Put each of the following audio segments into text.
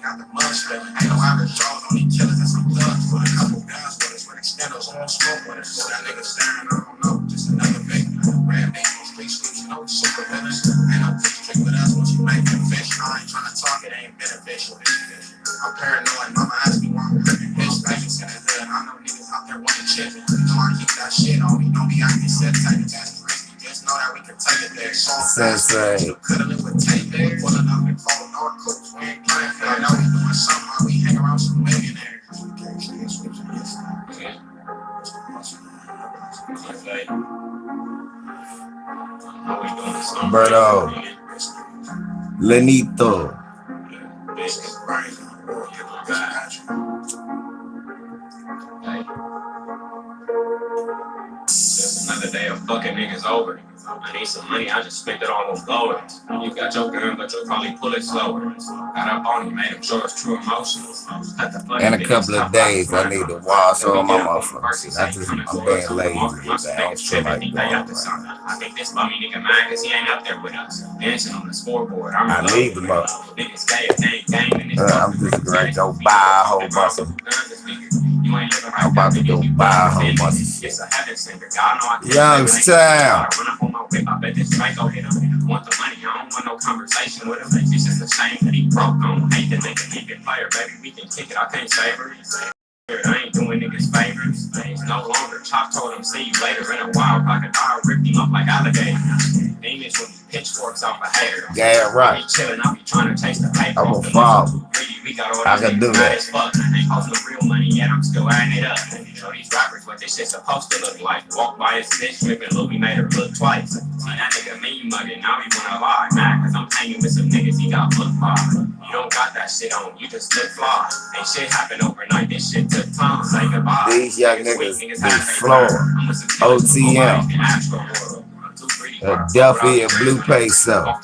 got the mud spilling. Ain't no average Jones, only killers and some thugs. Put a couple guns with us, with extenders on smoke with us. So that nigga staring, I don't know, just another victim. Red name on street sweeps, no super villains. Ain't no fish trick with us once you make it fish. I ain't trying to talk, it ain't beneficial. I'm paranoid, mama asked me why I'm living bitch. Legends in the hood, I know niggas out there wanting shit. You know I keep that shit on me, don't be acting set type of test. Just know that we can take it there. Sensei. Could've lived with tape there. Pulling up and folding our cooks. We ain't playing for it. I know we doing something. We hang around some millionaires. We can't switch this. Berto. Lenito. Another day of fucking niggas over. I need some money, I just spent it on those goals. You got your gun, but you'll probably pull it slower. Got up on him, made him show his true emotions. In a couple of days, I need to wash all my motherfuckers. I'm being lazy. I don't feel like doing it. I think this bummy nigga mad cause he ain't up there with us. Dancing on the scoreboard. I need them up. I'm just gonna go buy a whole bunch of. I'm about to go buy a whole bunch of shit. Youngstown. I bet this Draco hit him. Want the money, I don't want no conversation with him. It's just a shame that he broke. I don't hate the nigga, he can player, baby. We can kick it, I can't save her. I ain't doing niggas favors. He's no longer. Chop told him, see you later. In a wild crocodile ripped him up like alligator. Demons with pitchforks off a hair. Yeah, right. He chillin', I be trying to chase the paper. I'm a fall. I can do that. Ain't posting real money yet, I'm still adding it up. Show these rappers what this shit's supposed to look like. Walk by his bitch, ripping Louis made her look twice. See that nigga mean mugging, now he wanna lie. Mad cause I'm hanging with some niggas he got looked by. You don't got that shit on, you just look fly. Ain't shit happen overnight, this shit took time. Say goodbye. These young niggas be flooring. OTM. A Duffy and Blue Peso. Oh,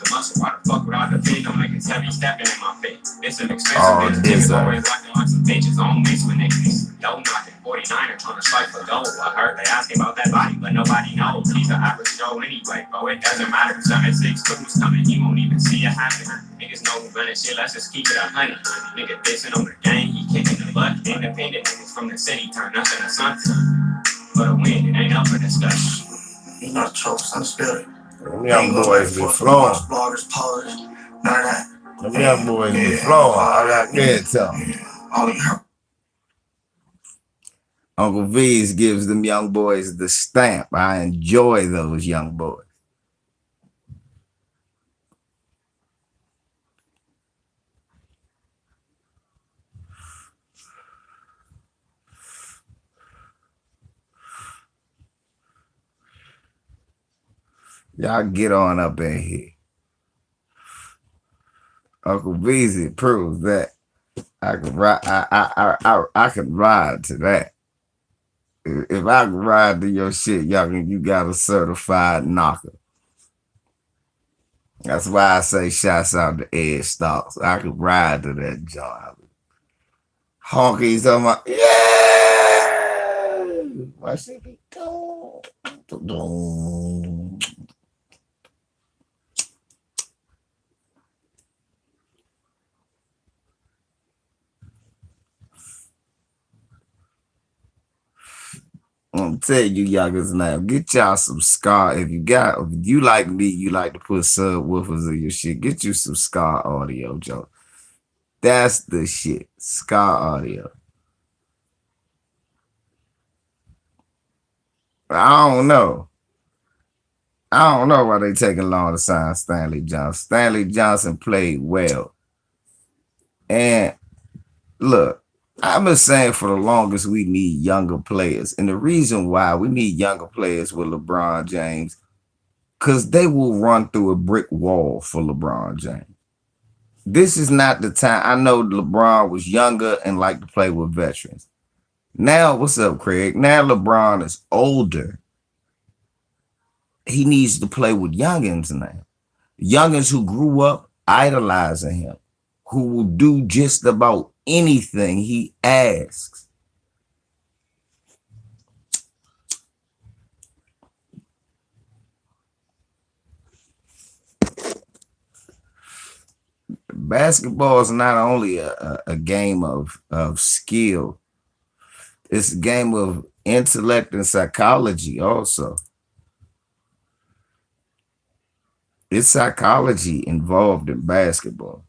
this Don't knock it, 49er trying to strike for gold. I heard they asking about that body, but nobody knows. He's an average Joe anyway, bro. It doesn't matter. 7-6-2's coming, you won't even see it happen. Niggas know who running shit, let's just keep it 100. Nigga dissing on the game, he kicking the butt. Independent niggas from the city turn nothing to something. For the win, it ain't up for discussion. You know, chokes on the spirit. Them young boys be flowing. Bloggers, polished, none of that. Them young boys be flowing. I got good to them. Uncle V's gives them young boys the stamp. I enjoy those young boys. Y'all get on up in here. Uncle Beezy proves that I can ride. I can ride to that. If I can ride to your shit, you got a certified knocker. That's why I say shouts out to Ed Stocks. I can ride to that job. Honky's on my my shit be I'm telling you youngers now, get y'all some Scar. If you like me, you like to put subwoofers in your shit, get you some Scar audio, Joe. That's the shit. Scar audio. I don't know why they taking long to sign Stanley Johnson. Stanley Johnson played well. And look, I've been saying for the longest we need younger players. And the reason why we need younger players with LeBron James, because they will run through a brick wall for LeBron James. This is not the time. I know LeBron was younger and liked to play with veterans. Now, what's up, Craig? Now LeBron is older. He needs to play with youngins now. Youngins who grew up idolizing him, who will do just about anything he asks. basketball is not only a game of skill, it's a game of intellect and psychology also. It's psychology involved in basketball.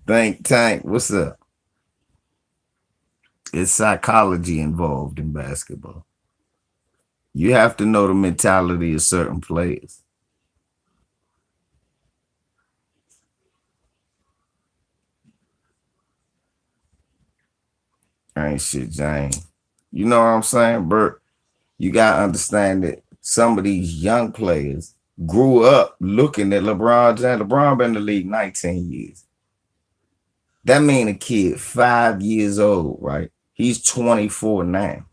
Think Tank, what's up? It's psychology involved in basketball. You have to know the mentality of certain players. Ain't shit, Jane. You know what I'm saying, Bert? You gotta understand that some of these young players grew up looking at LeBron James. LeBron been in the league 19 years. That mean a kid 5 years old, right? He's 24 now.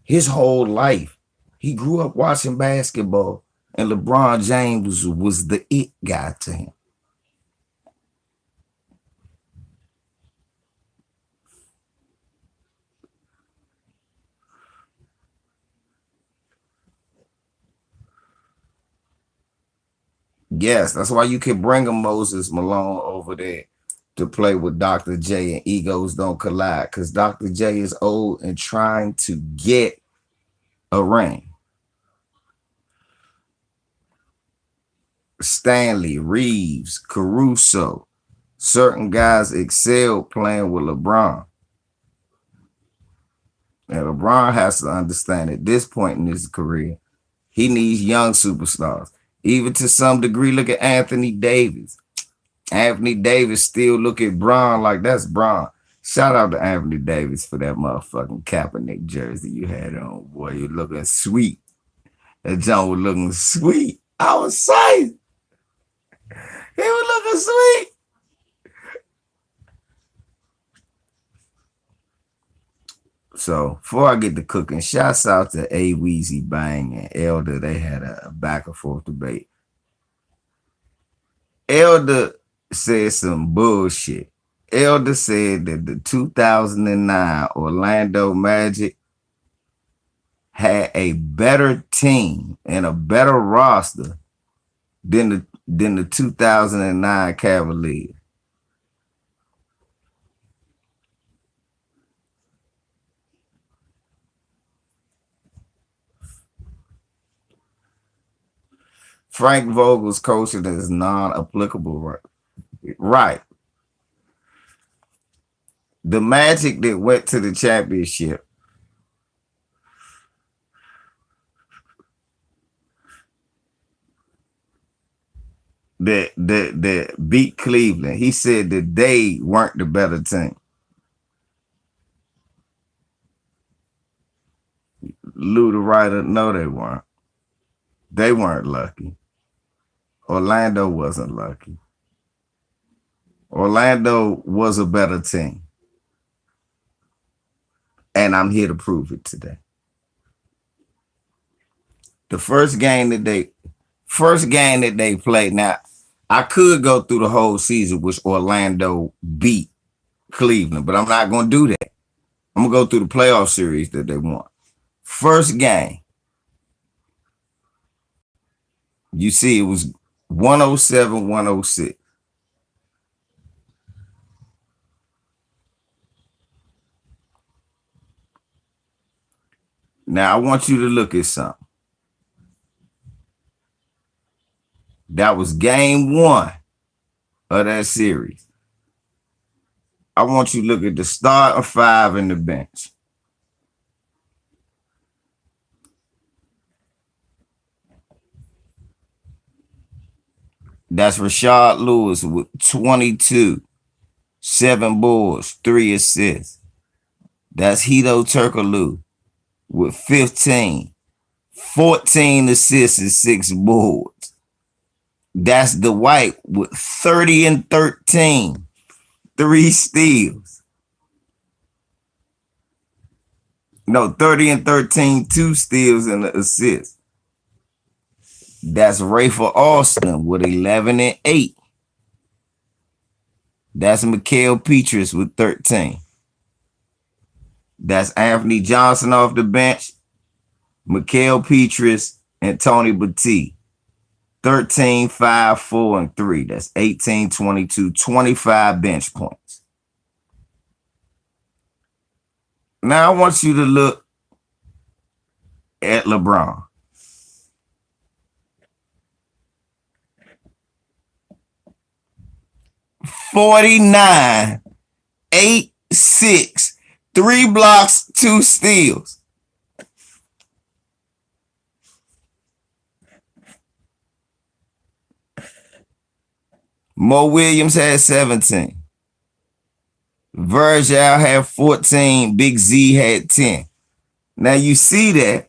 His whole life, he grew up watching basketball, and LeBron James was the it guy to him. Yes, that's why you can bring a Moses Malone over there to play with Dr. J and egos don't collide, because Dr. J is old and trying to get a ring. Stanley, Reeves, Caruso, certain guys excel playing with LeBron. And LeBron has to understand at this point in his career, he needs young superstars. Even to some degree, look at Anthony Davis. Anthony Davis still look at Bron like that's Bron. Shout out to Anthony Davis for that motherfucking Kaepernick jersey you had on. Boy, you're looking sweet. That John was looking sweet. I was saying. He was looking sweet. So before I get to cooking, shouts out to A Weezy Bang and Elder. They had a back and forth debate. Elder said some bullshit. Elder said that the 2009 Orlando Magic had a better team and a better roster than the 2009 Cavaliers. Frank Vogel's coaching is non-applicable, right? The Magic that went to the championship that beat Cleveland, he said that they weren't the better team. Lou the writer, no, they weren't. They weren't lucky. Orlando wasn't lucky. Orlando was a better team. And I'm here to prove it today. The first game that they played, now I could go through the whole season which Orlando beat Cleveland, but I'm not going to do that. I'm going to go through the playoff series that they won. First game, you see it was 107-106. Now I want you to look at something. That was game one of that series. I want you to look at the starting five and the bench. That's Rashard Lewis with 22, 7 boards, 3 assists. That's Hedo Turkoglu with 15, 14 assists and 6 boards. That's Dwight with 30 and 13, 3 steals. No, 30 and 13, 2 steals and an assist. That's Rafer Alston with 11 and 8. That's Mikal Petrus with 13. That's Anthony Johnson off the bench, Mikal Petrus, and Tony Battie. 13, 5, 4, and 3. That's 18, 22, 25 bench points. Now I want you to look at LeBron. $49, 8, 6, 3 blocks, 2 steals. Mo Williams had 17. Virgil had 14. Big Z had 10. Now you see that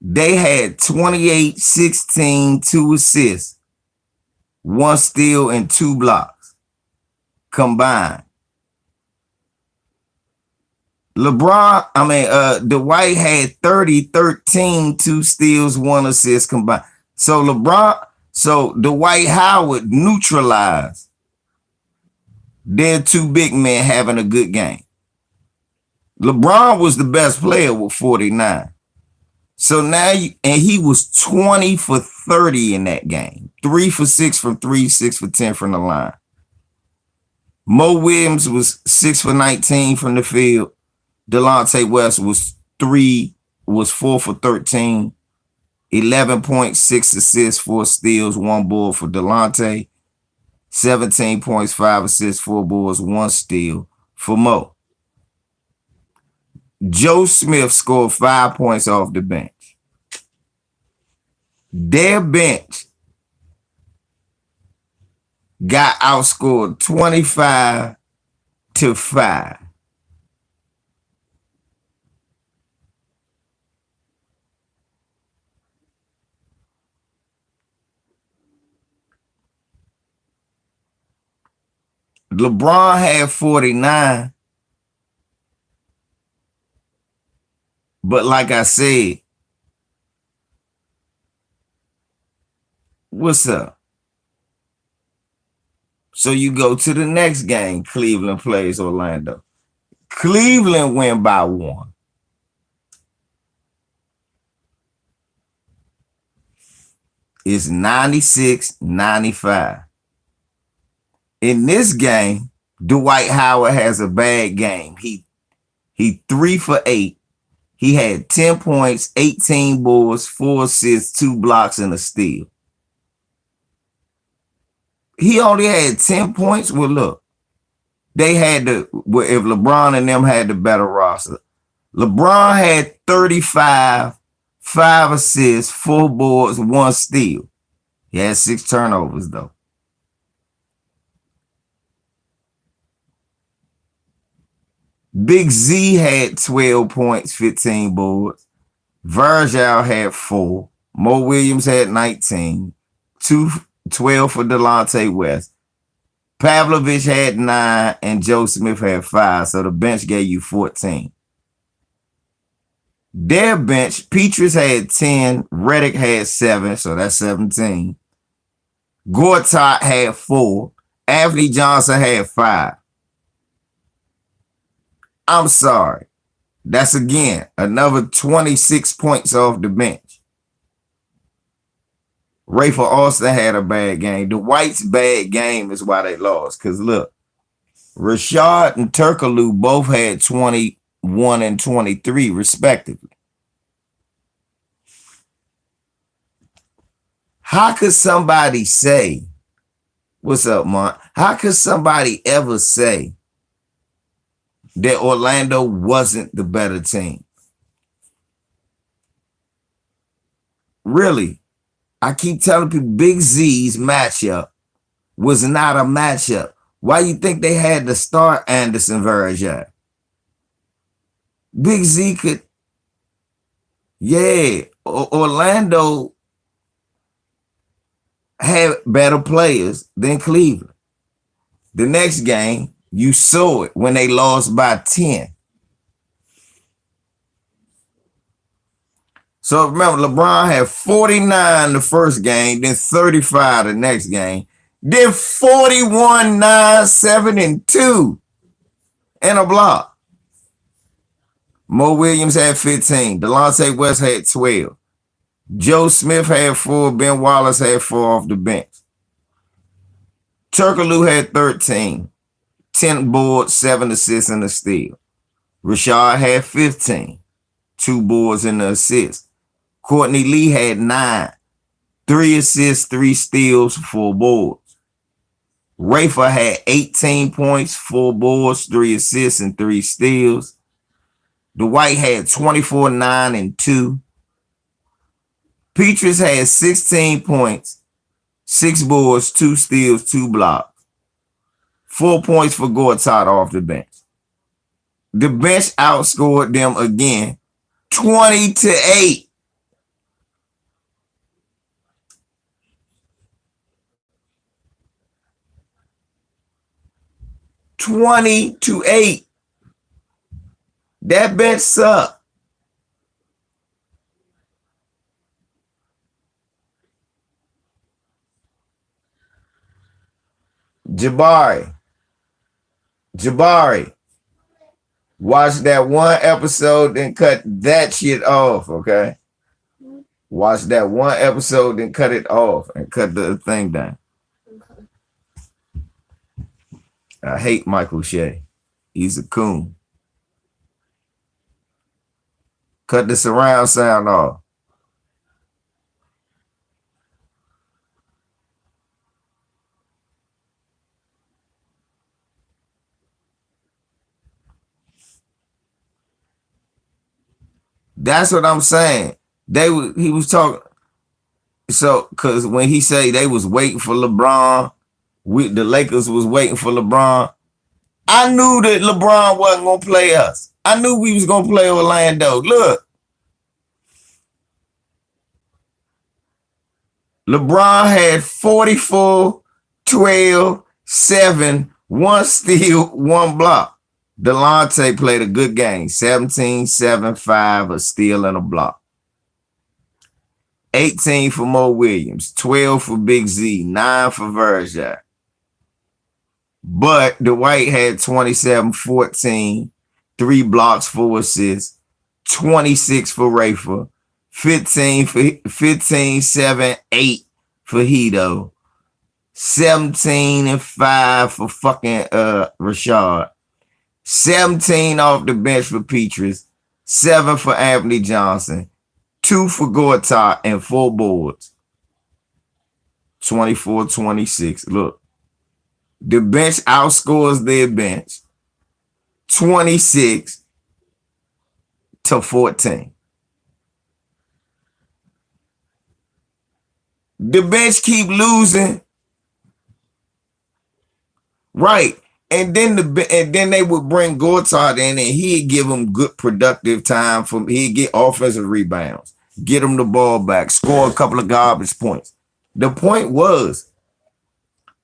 they had 28, 16, 2 assists, 1 steal, and 2 blocks combined. Dwight had 30, 13, 2 steals, 1 assist combined. So Dwight Howard neutralized their 2 big men having a good game. LeBron was the best player with 49. So now, and he was 20 for 30 in that game. 3 for 6 from 3, 6 for 10 from the line. Mo Williams was 6 for 19 from the field. Delonte West was 4 for 13. 11.6 assists, 4 steals, 1 board for Delonte. 17 points, 5 assists, 4 boards, 1 steal for Mo. Joe Smith scored 5 points off the bench. Their bench got outscored 25-5. LeBron had 49. But like I said, what's up? So you go to the next game. Cleveland plays Orlando. Cleveland win by 1. It's 96-95. In this game, Dwight Howard has a bad game. He 3 for 8. He had 10 points, 18 boards, 4 assists, 2 blocks, and a steal. He only had 10 points. Well, look, if LeBron and them had the better roster. LeBron had 35, 5 assists, 4 boards, 1 steal. He had 6 turnovers, though. Big Z had 12 points, 15 boards. Virgil had 4. Mo Williams had 19. 12 for Delonte West. Pavlovich had 9, and Joe Smith had 5. So the bench gave you 14. Their bench, Petrus had 10. Redick had 7, so that's 17. Gortat had 4. Anthony Johnson had 5. I'm sorry. That's again another 26 points off the bench. Rafer Alston had a bad game. Dwight's bad game is why they lost. Because look, Rashad and Turkoglu both had 21 and 23 respectively. How could somebody say, what's up, Mark? How could somebody ever say that Orlando wasn't the better team? Really, I keep telling people Big Z's matchup was not a matchup. Why you think they had to start Anderson Varejao? Big Z could, Orlando had better players than Cleveland. The next game, you saw it when they lost by 10. So remember, LeBron had 49 the first game, then 35 the next game, then 41, 9, 7, and 2 and a block. Mo Williams had 15. Delonte West had 12. Joe Smith had 4. Ben Wallace had 4 off the bench. Turkoglu had 13. 10 boards, 7 assists, and a steal. Rashard had 15. 2 boards and an assist. Courtney Lee had 9. 3 assists, 3 steals, 4 boards. Rafer had 18 points, 4 boards, 3 assists, and 3 steals. Dwight had 24, 9, and 2. Petrus had 16 points, 6 boards, 2 steals, 2 blocks. 4 points for Gortat off the bench. The bench outscored them again, 20-8. That bench sucked. Jabari, watch that one episode, then cut that shit off, okay? Watch that one episode, then cut it off and cut the thing down. Okay. I hate Michael Shea. He's a coon. Cut the surround sound off. That's what I'm saying. He was talking. So, because when he say they was waiting for LeBron, the Lakers was waiting for LeBron. I knew that LeBron wasn't gonna play us. I knew we was gonna play Orlando. Look, LeBron had 44, 12, 7, 1 steal, 1 block. Delonte played a good game. 17, 7, 5, a steal and a block. 18 for Mo Williams, 12 for Big Z, 9 for Verja. But Dwight had 27, 14, 3 blocks, 4 assists, 26 for Rafer, 15, 7, 8 for Hito, 17 and 5 for fucking Rashard, 17 off the bench for Petrus, 7 for Anthony Johnson, 2 for Gortat, and 4 boards. 24-26. Look, the bench outscores their bench 26-14. The bench keep losing. Right. And then they would bring Gortat in and he'd give them good productive time he'd get offensive rebounds, get them the ball back, score a couple of garbage points. The point was,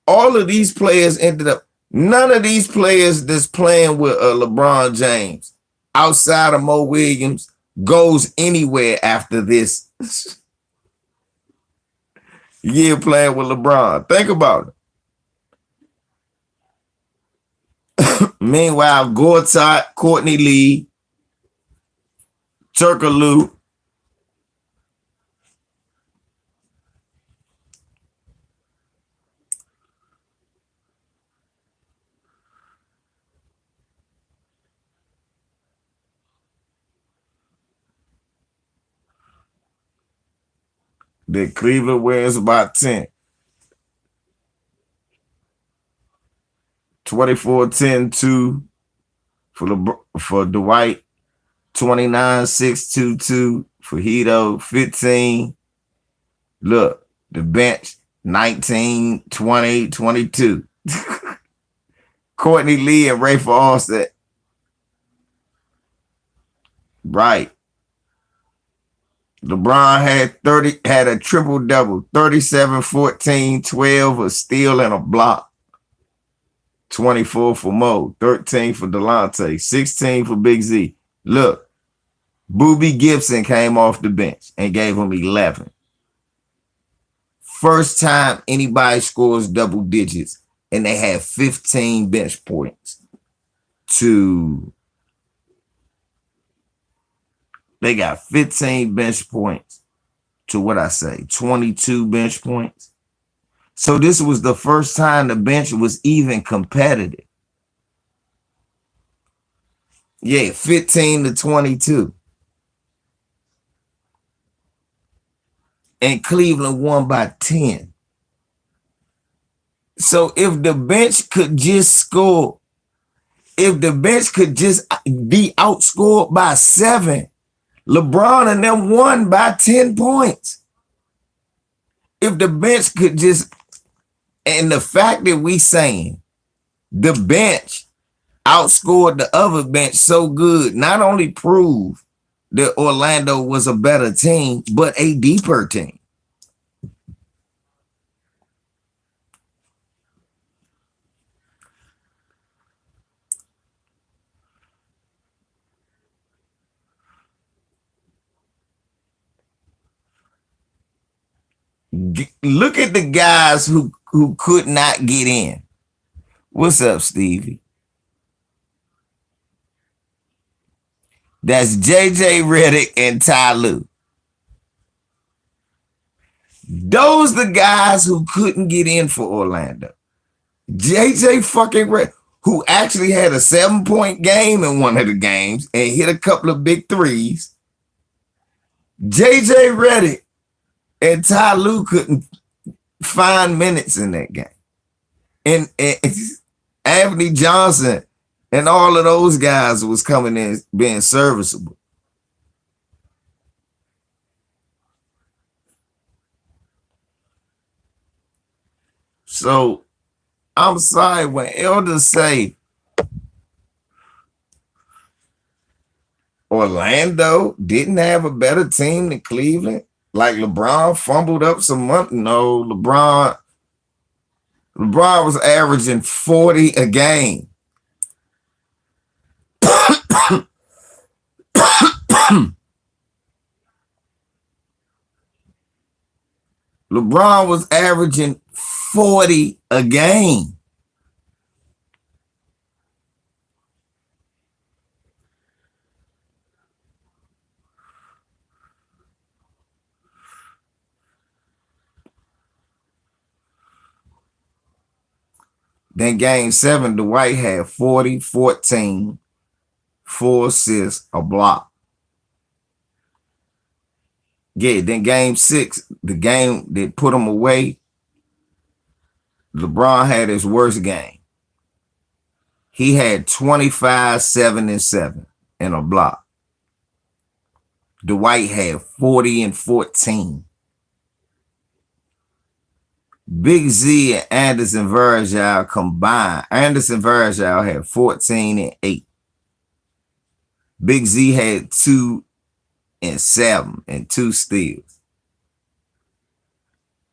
all of these players ended up, none of these players that's playing with LeBron James outside of Mo Williams goes anywhere after this year playing with LeBron. Think about it. Meanwhile, Gortat, Courtney Lee, Turkoglu, the Cleveland wins about 10. 24-10-2 for Dwight, 29-6-2-2 for Hito, 15. Look, the bench, 19-20-22. Courtney Lee and Rafer Alstott. Right. LeBron had a triple-double, 37, 14, 12, a steal and a block. 24 for Mo, 13 for Delonte, 16 for Big Z. Look, Boobie Gibson came off the bench and gave him 11. First time anybody scores double digits, and they had 15 bench points. They got 15 bench points to what I say, 22 bench points. So this was the first time the bench was even competitive. Yeah, 15 to 22. And Cleveland won by 10. So if the bench could just score, if the bench could just be outscored by 7, LeBron and them won by 10 points. If the bench could just, and the fact that we saying the bench outscored the other bench so good, not only proved that Orlando was a better team, but a deeper team. Look at the guys who could not get in. What's up, Stevie? That's JJ Redick and Ty Lue. Those the guys who couldn't get in for Orlando. JJ fucking Redick, who actually had a 7-point game in one of the games and hit a couple of big threes. JJ Redick and Ty Lue couldn't find minutes in that game. And Anthony Johnson and all of those guys was coming in being serviceable. So I'm sorry when elders say Orlando didn't have a better team than Cleveland, like LeBron fumbled up some money. No, LeBron was averaging 40 a game. LeBron was averaging 40 a game. Then game 7, Dwight had 40, 14, 4 assists, a block. Yeah, then game 6, the game that put him away, LeBron had his worst game. He had 25, 7, and 7 and a block. Dwight had 40 and 14. Big Z and Anderson Varejao combined. Anderson Varejao had 14 and 8. Big Z had 2 and 7 and 2 steals.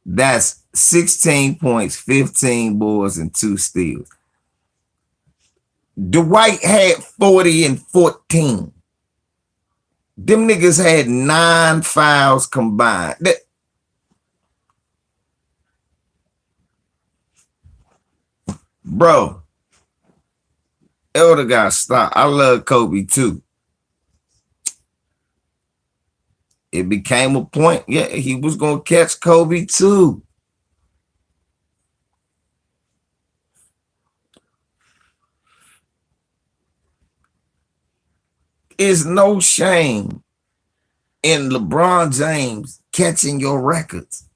That's 16 points, 15 boards, and 2 steals. Dwight had 40 and 14. Them niggas had 9 fouls combined. Bro, Elder got stopped. I love Kobe too. It became a point. Yeah, he was going to catch Kobe too. It's no shame in LeBron James catching your records.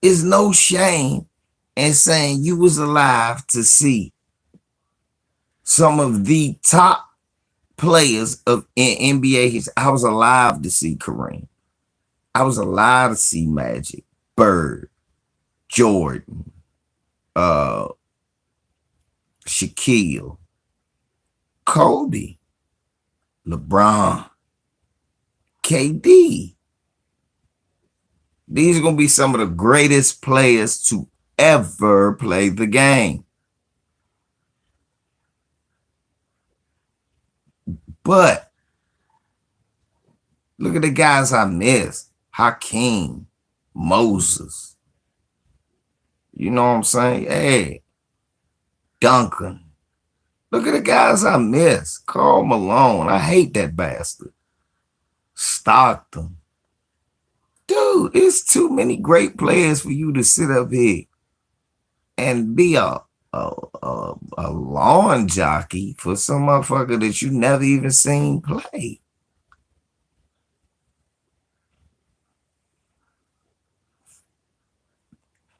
It's no shame in saying you was alive to see some of the top players in NBA. I was alive to see Kareem. I was alive to see Magic, Bird, Jordan, Shaquille, Kobe, LeBron, KD. These are going to be some of the greatest players to ever play the game. But look at the guys I missed. Hakeem, Moses. You know what I'm saying? Hey, Duncan. Look at the guys I missed. Karl Malone. I hate that bastard. Stockton. Dude, it's too many great players for you to sit up here and be a lawn jockey for some motherfucker that you never even seen play.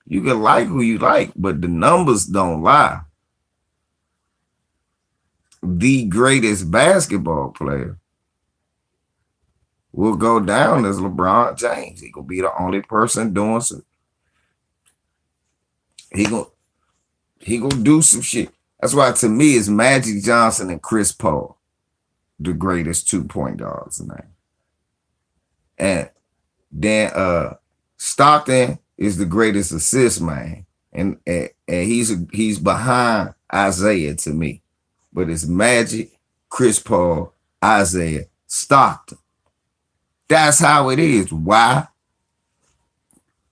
You can like who you like, but the numbers don't lie. The greatest basketball player will go down as LeBron James. He gonna be the only person doing some. He gonna do some shit. That's why to me it's Magic Johnson and Chris Paul, the greatest 2-point guards now. And then Stockton is the greatest assist man, and he's behind Isaiah to me. But it's Magic, Chris Paul, Isaiah, Stockton. That's how it is. Why?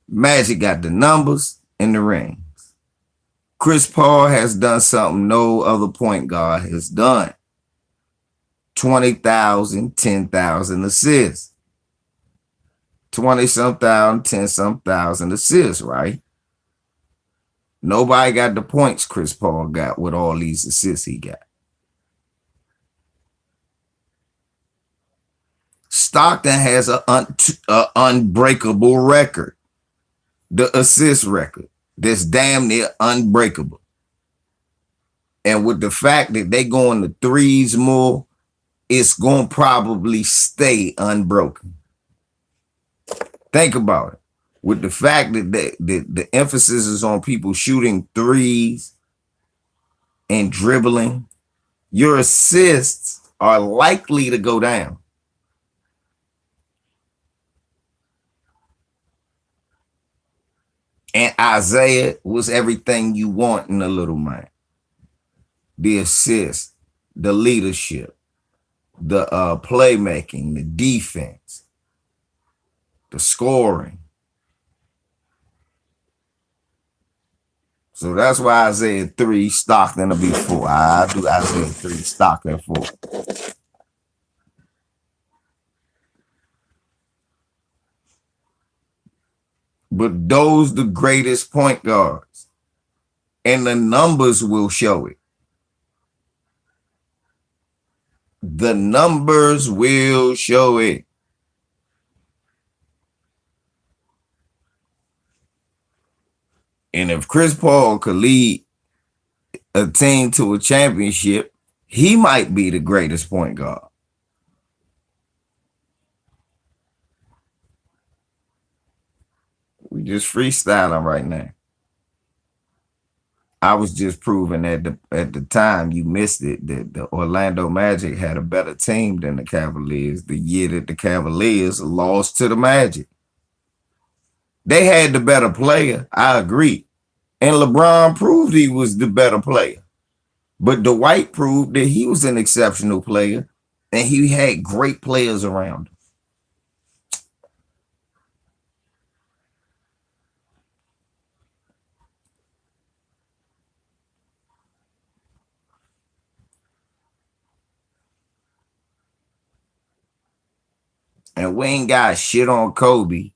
Magic got the numbers and the rings. Chris Paul has done something no other point guard has done. 20,000, 10,000 assists. 20-some thousand, 10-some thousand assists, right? Nobody got the points Chris Paul got with all these assists he got. Stockton has an unbreakable record. The assist record. That's damn near unbreakable. And with the fact that they going to threes more, it's going to probably stay unbroken. Think about it. With the fact that the emphasis is on people shooting threes and dribbling, your assists are likely to go down. And Isaiah was everything you want in a little man. The assist, the leadership, the playmaking, the defense, the scoring. So that's why Isaiah 3, Stockton will be 4. I do Isaiah 3, Stockton 4. But those the greatest point guards. And the numbers will show it. The numbers will show it. And if Chris Paul could lead a team to a championship, he might be the greatest point guard. We just freestyling right now. I was just proving at the time you missed it that the Orlando Magic had a better team than the Cavaliers the year that the Cavaliers lost to the Magic. They had the better player, I agree. And LeBron proved he was the better player. But Dwight proved that he was an exceptional player and he had great players around him. And we ain't got shit on Kobe.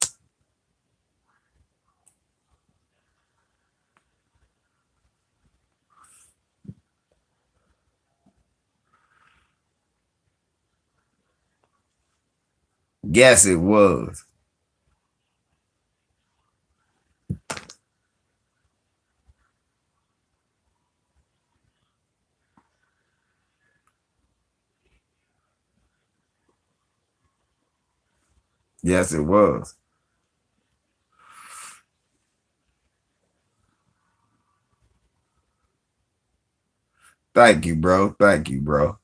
Yes, it was. Yes, it was. Thank you, bro. Thank you, bro.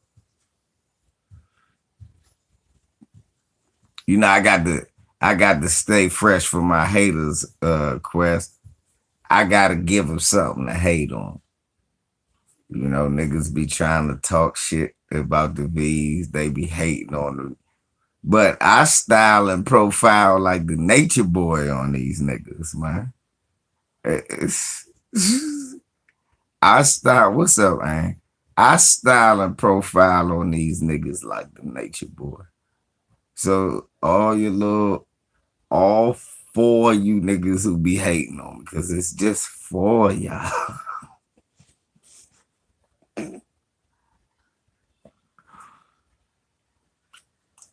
You know, I got to stay fresh for my haters, Quest. I gotta give them something to hate on. You know, niggas be trying to talk shit about the V's. They be hating on them. But I style and profile like the nature boy on these niggas, man. I style, what's up, man? I style and profile on these niggas like the nature boy. So all four of you niggas who be hating on me, because it's just four of y'all.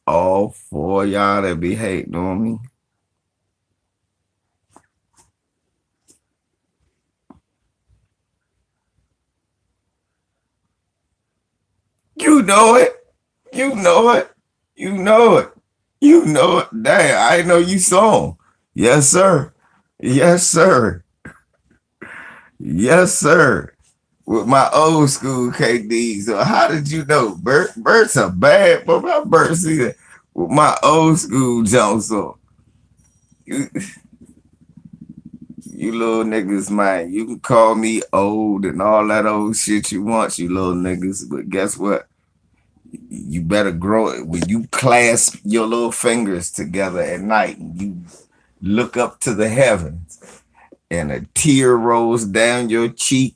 All four of y'all that be hating on me. You know it. You know it. You know it. You know it. Damn, I didn't know you saw him. Yes, sir. Yes, sir. Yes, sir. With my old school KD. So how did you know? Bert's a bad boy. My Bert see that with my old school Jones on. You, you little niggas, man. You can call me old and all that old shit you want, you little niggas. But guess what? You better grow it. When you clasp your little fingers together at night and you look up to the heavens and a tear rolls down your cheek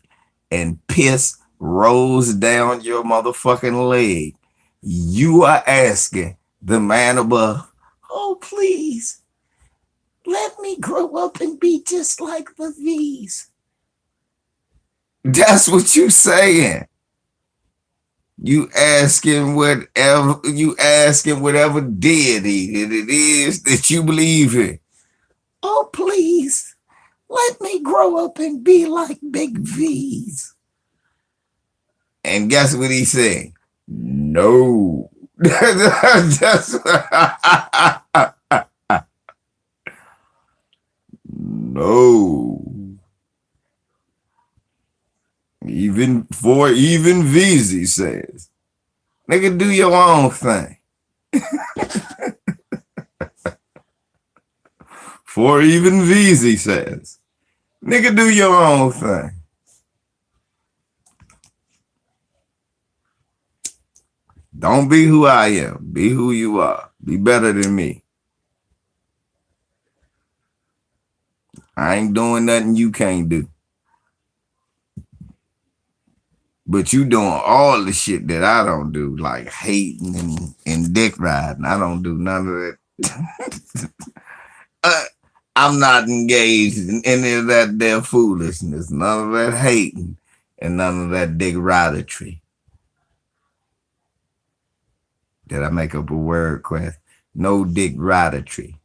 and piss rolls down your motherfucking leg, you are asking the man above, oh, please, let me grow up and be just like the V's. That's what you saying. You asking whatever deity that it is that you believe in. Oh, please, let me grow up and be like Big V's. And guess what he said? No. No. Even VZ says, nigga, do your own thing. For even VZ says, nigga, do your own thing. Don't be who I am. Be who you are. Be better than me. I ain't doing nothing you can't do. But you doing all the shit that I don't do, like hating and dick riding. I don't do none of that. I'm not engaged in any of that damn foolishness. None of that hating and none of that dick ridertry. Did I make up a word, Quest? No dick ridertry.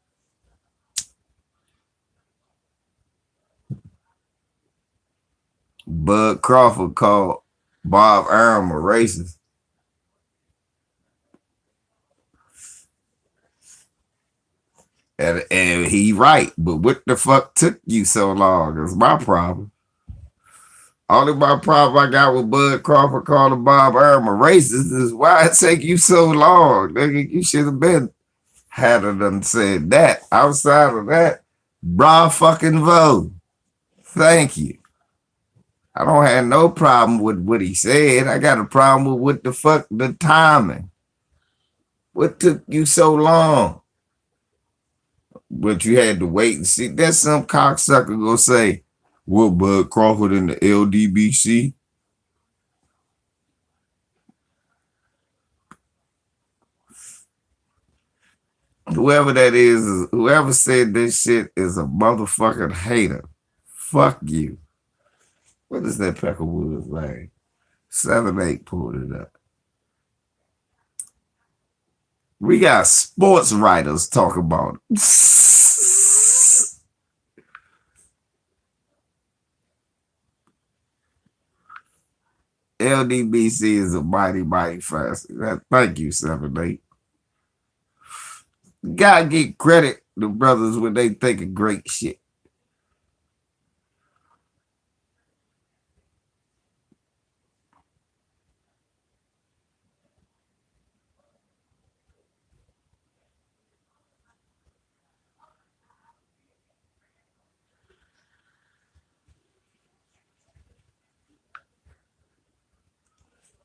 Bud Crawford called Bob Arum a racist. And he right, but what the fuck took you so long? It's my problem. Only my problem I got with Bud Crawford calling Bob Arum a racist is why it take you so long. Nigga, you should have been had it done said that. Outside of that, bra fucking vote. Thank you. I don't have no problem with what he said. I got a problem with what the fuck the timing. What took you so long? But you had to wait and see. That's some cocksucker gonna say, well, Bud Crawford in the LDBC. Whoever that is, whoever said this shit is a motherfucking hater. Fuck you. What is that Peckerwood like? 7-8 pulled it up. We got sports writers talk about it. LDBC is a mighty, mighty fast. Thank you, 7-8. Gotta get credit to brothers when they think of great shit.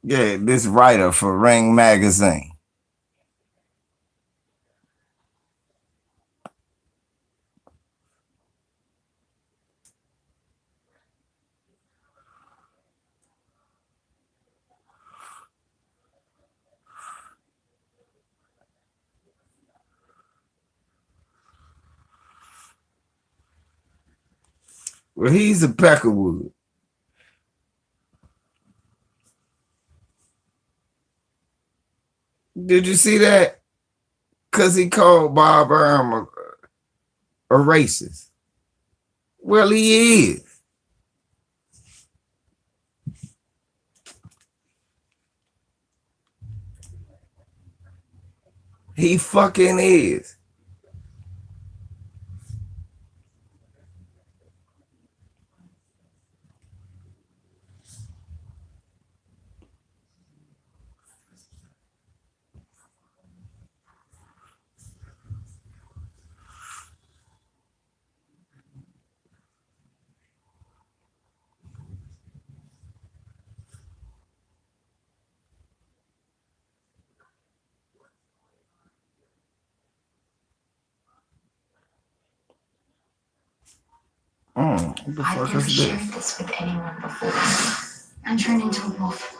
Yeah, this writer for Ring Magazine. Well, he's a Peckerwood. Did you see that? Because he called Bob Irma a racist. Well, he is. He fucking is. What the I've fuck never is shared this? this with anyone before. I'm turned into a wolf.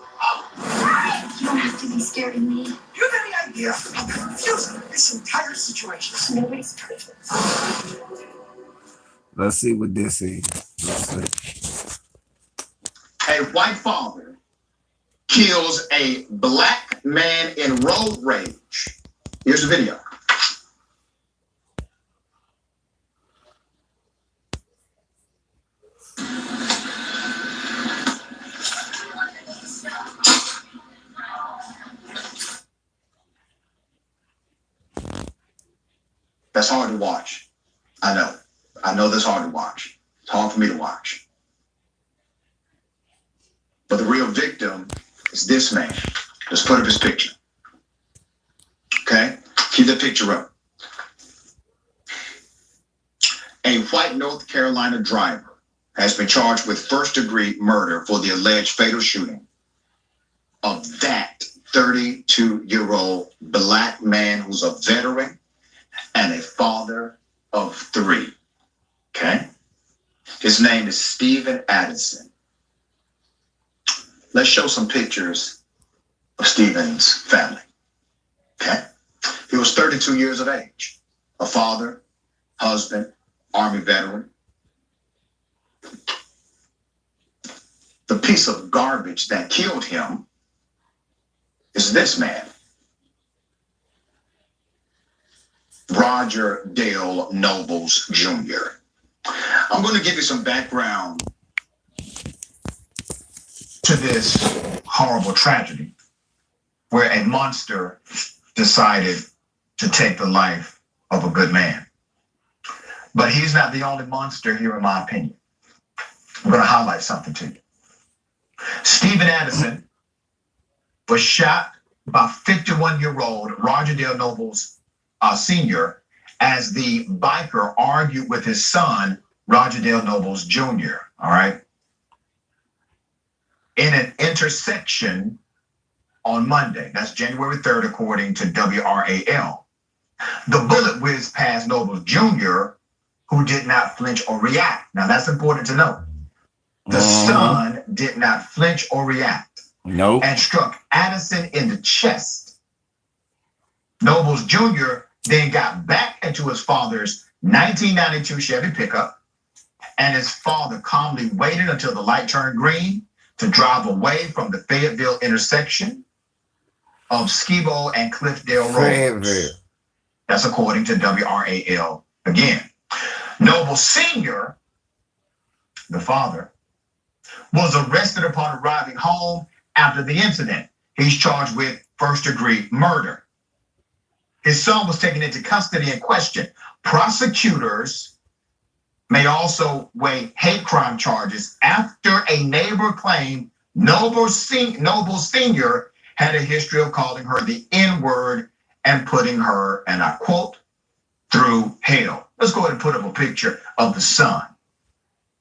You don't have to be scared of me. You have any idea how confusing this entire situation is? Nobody's perfect. Let's see what this is. Let's see. A white father kills a black man in road rage. Here's the video. That's hard to watch. I know. I know that's hard to watch. It's hard for me to watch. But the real victim is this man. Let's put up his picture. Okay? Keep the picture up. A white North Carolina driver has been charged with first-degree murder for the alleged fatal shooting of that 32-year-old black man who's a veteran and a father of 3. Okay? His name is Stephen Addison. Let's show some pictures of Stephen's family. Okay? He was 32 years of age, a father, husband, Army veteran. The piece of garbage that killed him is this man, Roger Dale Nobles Jr. I'm going to give you some background to this horrible tragedy where a monster decided to take the life of a good man. But he's not the only monster here, in my opinion. I'm going to highlight something to you. Stephen Addison was shot by 51-year-old Roger Dale Nobles Sr. as the biker argued with his son, Roger Dale Nobles Jr., all right? In an intersection on Monday. That's January 3rd, according to WRAL. The bullet whizzed past Nobles Jr., who did not flinch or react. Now, that's important to note. The son did not flinch or react. Nope. And struck Addison in the chest. Nobles Jr. then got back into his father's 1992 Chevy pickup, and his father calmly waited until the light turned green to drive away from the Fayetteville intersection of Skibo and Cliffdale Roads. That's according to WRAL again. Noble Sr., the father, was arrested upon arriving home after the incident. He's charged with first-degree murder. His son was taken into custody and questioned. Prosecutors may also weigh hate crime charges after a neighbor claimed Noble Sr. had a history of calling her the N-word and putting her, and I quote, through hell. Let's go ahead and put up a picture of the son.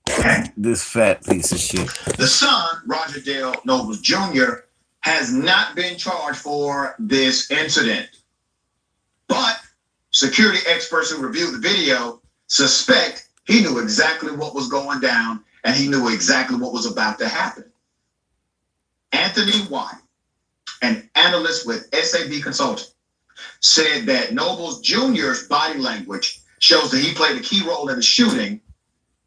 Okay. This fat piece of shit. The son, Roger Dale Nobles Jr., has not been charged for this incident. But security experts who reviewed the video suspect he knew exactly what was going down and he knew exactly what was about to happen. Anthony White, an analyst with SAB Consulting, said that Nobles Jr.'s body language shows that he played a key role in the shooting,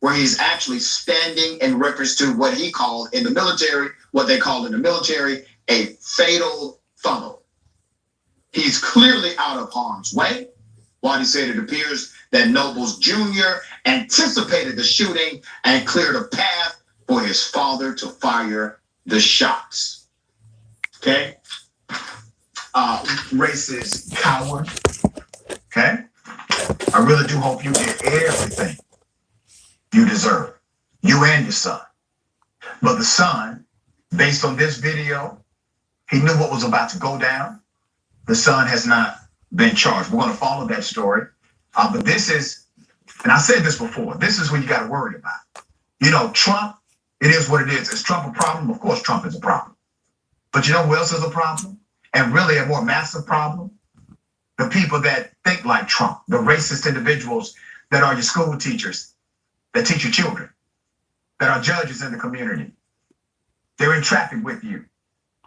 where he's actually standing in reference to what he called in the military, what they call in the military, a fatal funnel. He's clearly out of harm's way. While he said it appears that Nobles Jr. anticipated the shooting and cleared a path for his father to fire the shots. Okay? Racist coward. Okay? I really do hope you get everything you deserve, you and your son. But the son, based on this video, he knew what was about to go down. The son has not been charged. We're going to follow that story. But this is, and I said this before, this is what you got to worry about. You know, Trump, it is what it is. Is Trump a problem? Of course, Trump is a problem. But you know who else is a problem? And really a more massive problem? The people that think like Trump, the racist individuals that are your school teachers, that teach your children, that are judges in the community. They're in traffic with you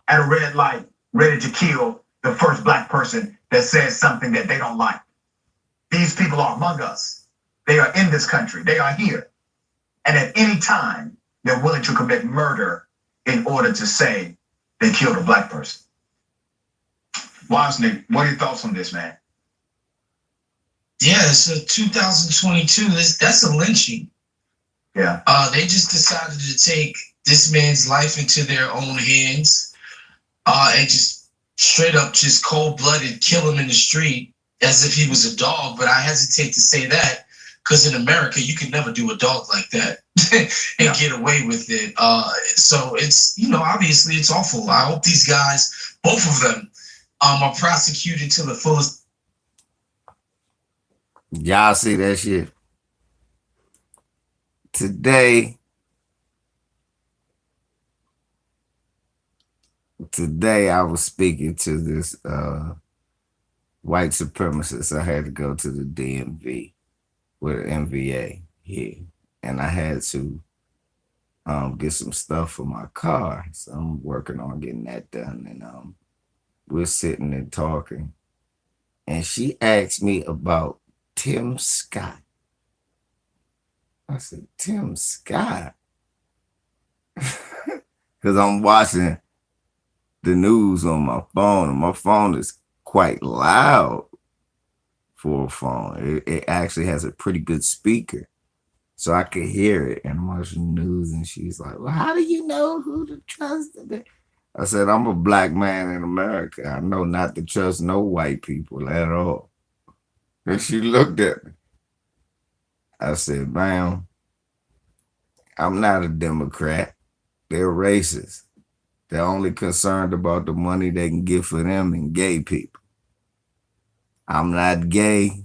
at a red light, ready to kill the first black person that says something that they don't like. These people are among us. They are in this country. They are here. And at any time, they're willing to commit murder in order to say they killed a black person. Wisney, what are your thoughts on this, man? Yeah, so 2022, that's a lynching. Yeah. They just decided to take this man's life into their own hands and just straight up just cold-blooded kill him in the street as if he was a dog. But I hesitate to say that because in America, you can never do a dog like that and get away with it. So it's, you know, obviously it's awful. I hope these guys, both of them, are prosecuted to the fullest. Y'all see that shit? Today I was speaking to this white supremacist. I had to go to the DMV with an MVA here. And I had to get some stuff for my car. So I'm working on getting that done. And we're sitting and talking. And she asked me about Tim Scott. I said, Tim Scott? Because I'm watching the news on my phone, and my phone is quite loud for a phone. It actually has a pretty good speaker, so I could hear it. And I'm watching the news, and she's like, well, how do you know who to trust? I said, I'm a black man in America. I know not to trust no white people at all. And she looked at me. I said, ma'am, I'm not a Democrat. They're racist. They're only concerned about the money they can get for them and gay people. I'm not gay.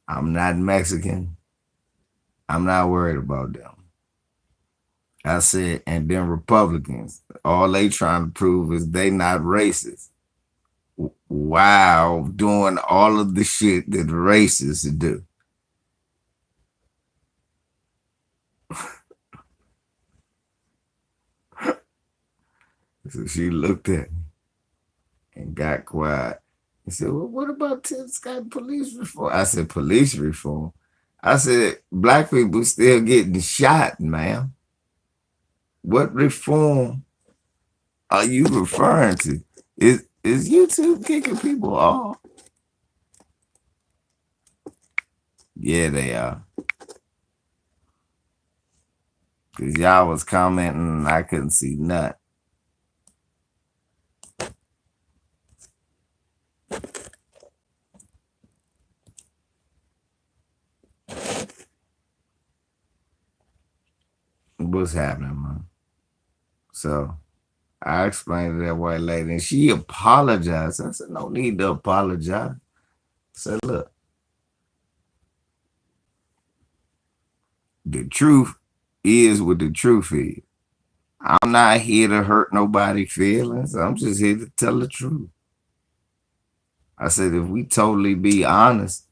I'm not Mexican. I'm not worried about them. I said, and then Republicans, all they trying to prove is they not racist. While doing all of the shit that racists do. So she looked at me and got quiet and said, well, what about Tim Scott police reform? I said, police reform? I said, black people still getting shot, ma'am. What reform are you referring to? Is YouTube kicking people off? Yeah, they are. Because y'all was commenting and I couldn't see nothing. What's happening, man? So I explained to that white lady and she apologized. I said, no need to apologize. I said, look, the truth is what the truth is. I'm not here to hurt nobody's feelings. I'm just here to tell the truth. I said, if we totally be honest,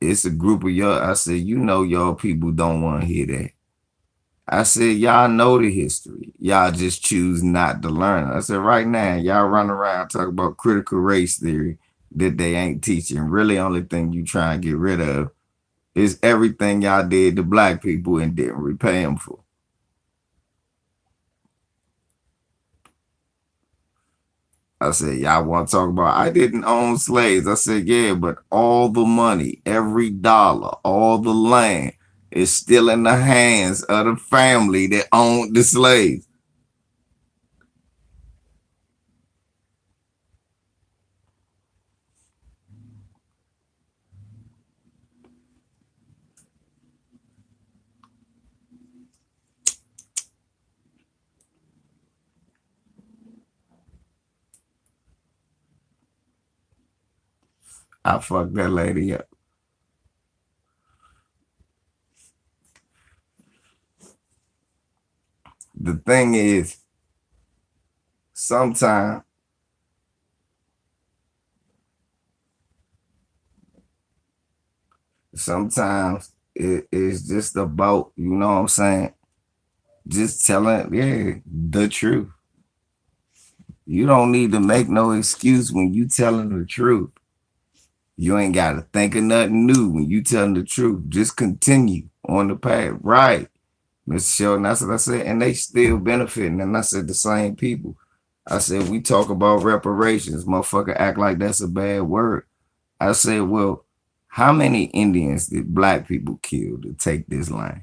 it's a group of y'all. I said, you know, y'all people don't want to hear that. I said, y'all know the history. Y'all just choose not to learn. I said, right now, y'all run around talking about critical race theory that they ain't teaching. Really, only thing you try and get rid of is everything y'all did to black people and didn't repay them for. I said, y'all want to talk about, I didn't own slaves. I said, yeah, but all the money, every dollar, all the land is still in the hands of the family that owned the slaves. I fucked that lady up. The thing is, sometimes it's just about, you know what I'm saying, just telling, yeah, the truth. You don't need to make no excuse when you telling the truth. You ain't got to think of nothing new when you telling the truth. Just continue on the path. Right, Mr. Sheldon, that's what I said. And they still benefiting. And I said the same people. I said, we talk about reparations. Motherfucker act like that's a bad word. I said, well, how many Indians did black people kill to take this land?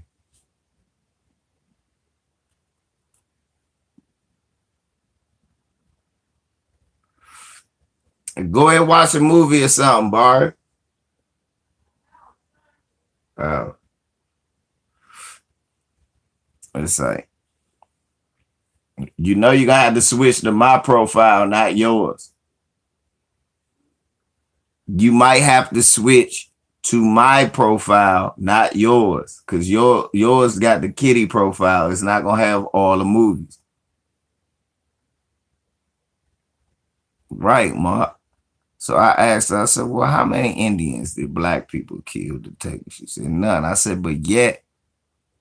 Go ahead and watch a movie or something, Bart. It's like, you know, you gotta have to switch to my profile, not yours. You might have to switch to my profile, not yours, because yours got the kitty profile. It's not gonna have all the movies. Right, Mark. So I asked her, I said, well, how many Indians did black people kill to take? She said, none. I said, but yet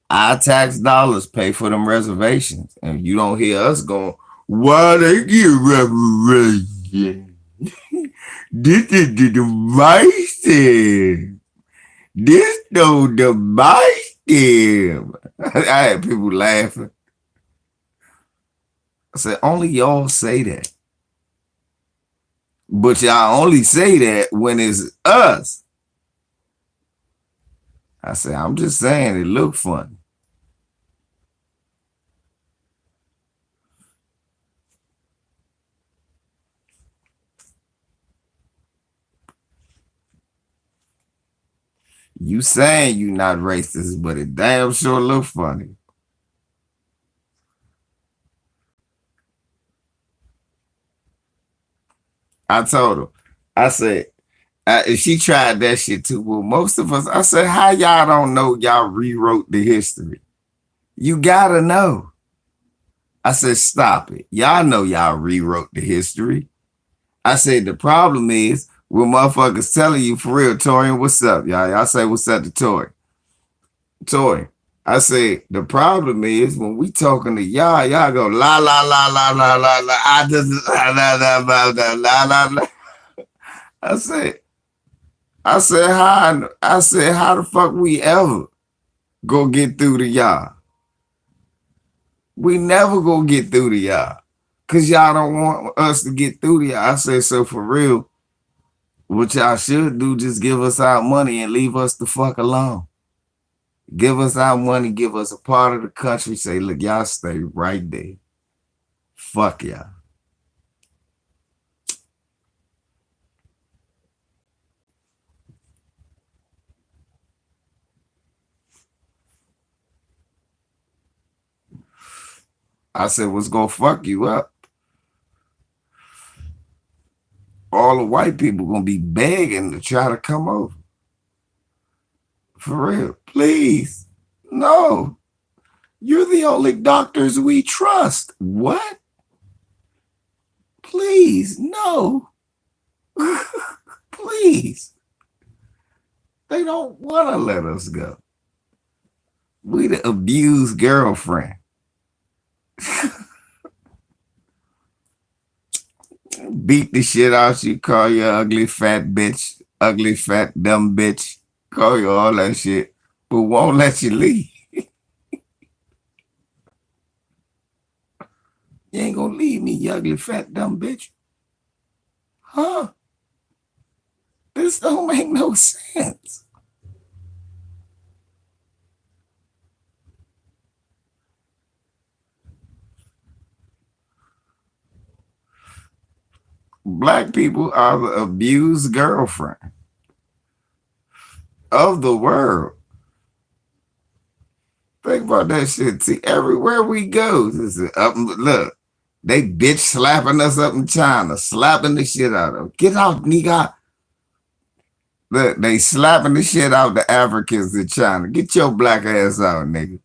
our tax dollars pay for them reservations. And you don't hear us going, why they get reparations? This is the device. This no device. I had people laughing. I said, only y'all say that. But y'all only say that when it's us. I said, I'm just saying it look funny. You saying you not racist, but it damn sure look funny. I told her, I said, she tried that shit too. Well, most of us, I said, how y'all don't know y'all rewrote the history? You gotta know. I said, stop it. Y'all know y'all rewrote the history. I said, the problem is when motherfuckers telling you for real, Torian, what's up, y'all? Y'all say, what's up to Tori? Tori, I said, the problem is when we talking to y'all go la la la la la la la. I just la la la la la la la la. I said, how the fuck we ever go get through to y'all? We never go get through to y'all. Cause y'all don't want us to get through to y'all. I said, so for real, what y'all should do, just give us our money and leave us the fuck alone. Give us our money, give us a part of the country, say, look, y'all stay right there. Fuck y'all. I said, what's gonna fuck you up? All the white people gonna be begging to try to come over. For real, please. No. You're the only doctors we trust. What? Please, no. Please. They don't want to let us go. We the abused girlfriend. Beat the shit out you, call you ugly fat bitch, ugly fat dumb bitch. call you all that shit, but won't let you leave. You ain't gonna leave me, you ugly fat dumb bitch. Huh? This don't make no sense. Black people are the abused girlfriend of the world. Think about that shit. See, everywhere we go, look, they bitch slapping us up in China, slapping the shit out of them. Get out, nigga. Look, they slapping the shit out of the Africans in China. Get your black ass out, nigga.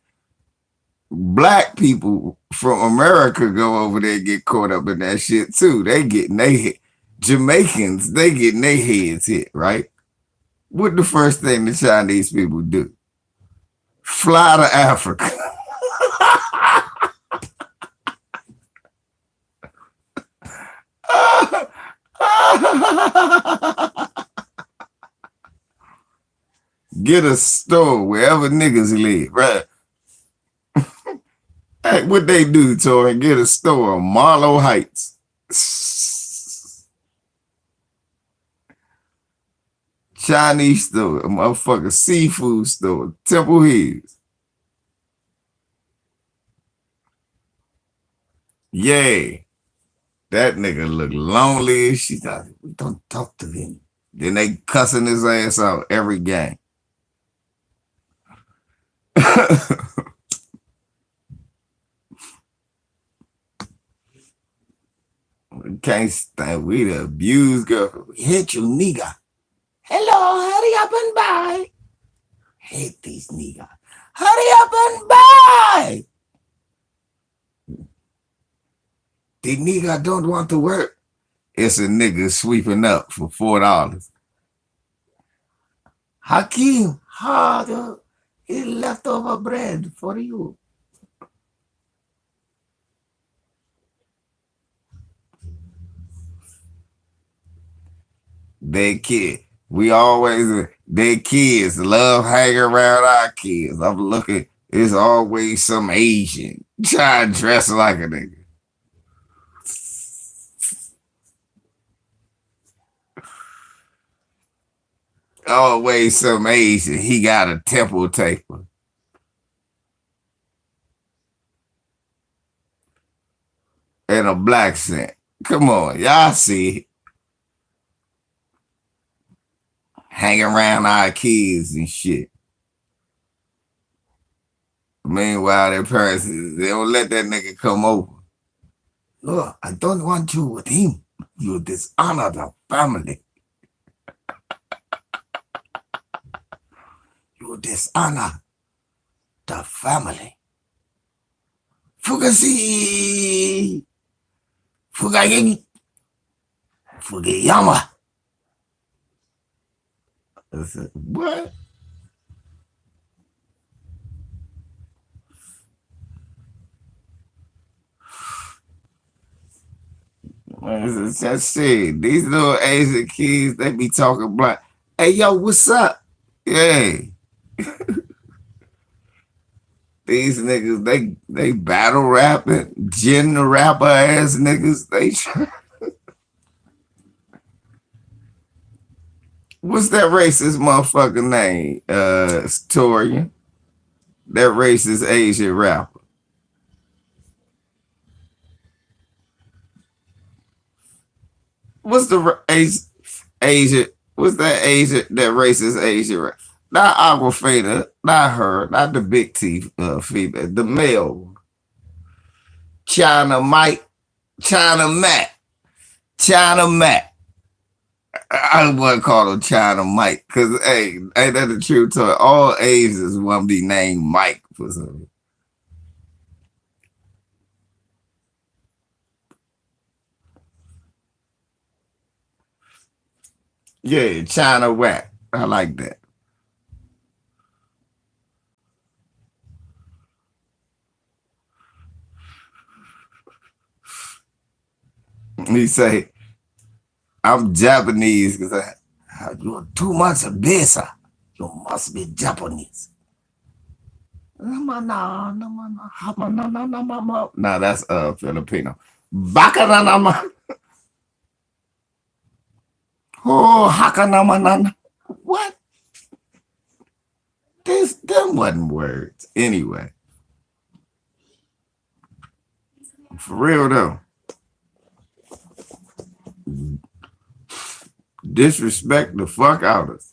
Black people from America go over there and get caught up in that shit too. They getting they Jamaicans, they getting their heads hit, right? What the first thing the Chinese people do? Fly to Africa. Get a store wherever niggas live, right? Hey, what they do, Tori? Get a store on Marlow Heights. Chinese store, a motherfucking seafood store, Temple Hills. Yeah. That nigga look lonely as shit. Don't talk to him. Then they cussing his ass out every game. We can't stand. We the abused girl. We hit you, nigga. Hello, hurry up and buy. Hate these nigga. Hurry up and buy. The nigga don't want to work. It's a nigga sweeping up for $4. Hakeem, harder. He leftover bread for you. They kid. They kids love hanging around our kids. I'm looking, it's always some Asian trying to dress like a nigga. Always some Asian. He got a temple taper. And a black scent. Come on, y'all see it. Hanging around our kids and shit. Meanwhile, their parents, they don't let that nigga come over. No, I don't want you with him. You dishonor the family. You dishonor the family. Fugazi. Fugayama. Fugayama. I said, what? That's it. These little Asian kids, they be talking black. Hey, yo, what's up? Yeah. These niggas, they battle rapping, gender rapper ass niggas. What's that racist motherfucker name? Torian. That racist Asian rapper. What's the Asian? What's that Asian? That racist Asian rapper? Not Aquafina, not her, not the big T female, the male. China Mike, China Matt. I wouldn't call him China Mike, because hey, ain't that the truth? To all Asians want to be named Mike for something. Yeah, China Whack. I like that. He say, I'm Japanese because you're too much of this. Your Must be Japanese. No, that's Filipino. Baka na naman. Oh, haka naman. What? Them wasn't words. Anyway. For real though. Disrespect the fuck out of us.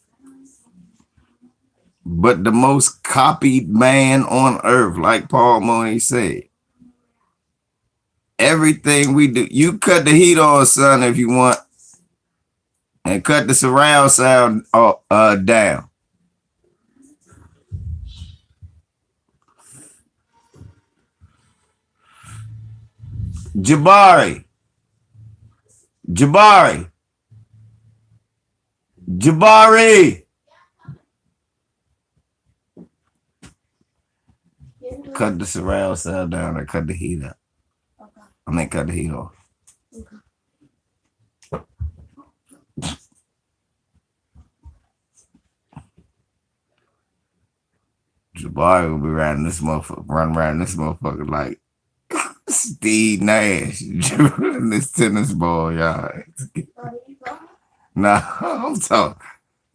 But the most copied man on earth, like Paul Mooney said. Everything we do, you cut the heat on, son, if you want, and cut the surround sound down. Jabari. Cut the surround sound down and cut the heat up. Okay. I mean, cut the heat off. Okay. Jabari will be riding this motherfucker, run around this motherfucker like Steve Nash dribbling this tennis ball, y'all. Nah, I'm talking.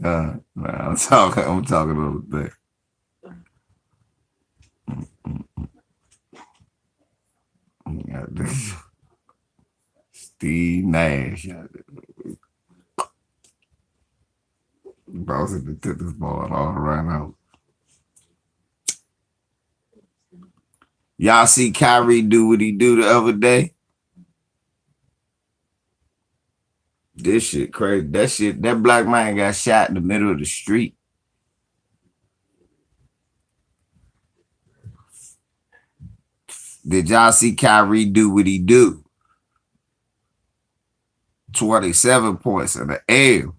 I'm talking over there. Steve Nash. Bouncing the tennis ball all around out. Y'all see Kyrie do what he do the other day? This shit crazy. That black man got shot in the middle of the street. Did y'all see Kyrie do what he do? 27 points in the air.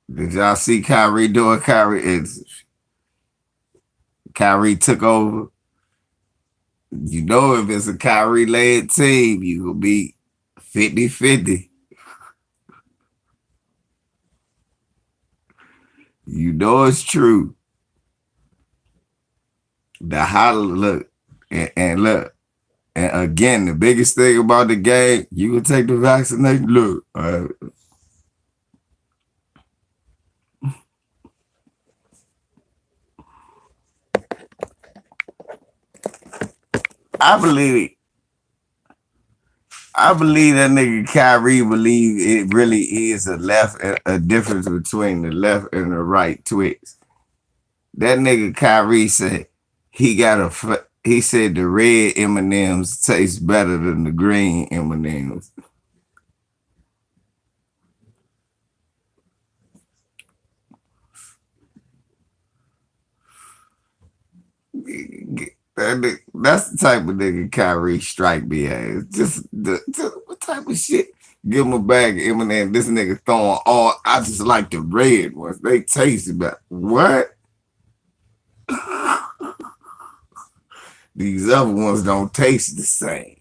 Did y'all see Kyrie doing Kyrie? Kyrie took over. You know, if it's a Kyrie-led team, you will be 50-50. You know it's true. The holler look, and look, and again, the biggest thing about the game, you can take the vaccination. Look, I believe that nigga Kyrie believe it really is a difference between the left and the right Twix. That nigga Kyrie said he said the red M&Ms taste better than the green M&Ms. That's the type of nigga Kyrie strike me as. Just what type of shit? Give him a bag of M&M. This nigga throwing all. I just like the red ones. They taste better. What? These other ones don't taste the same.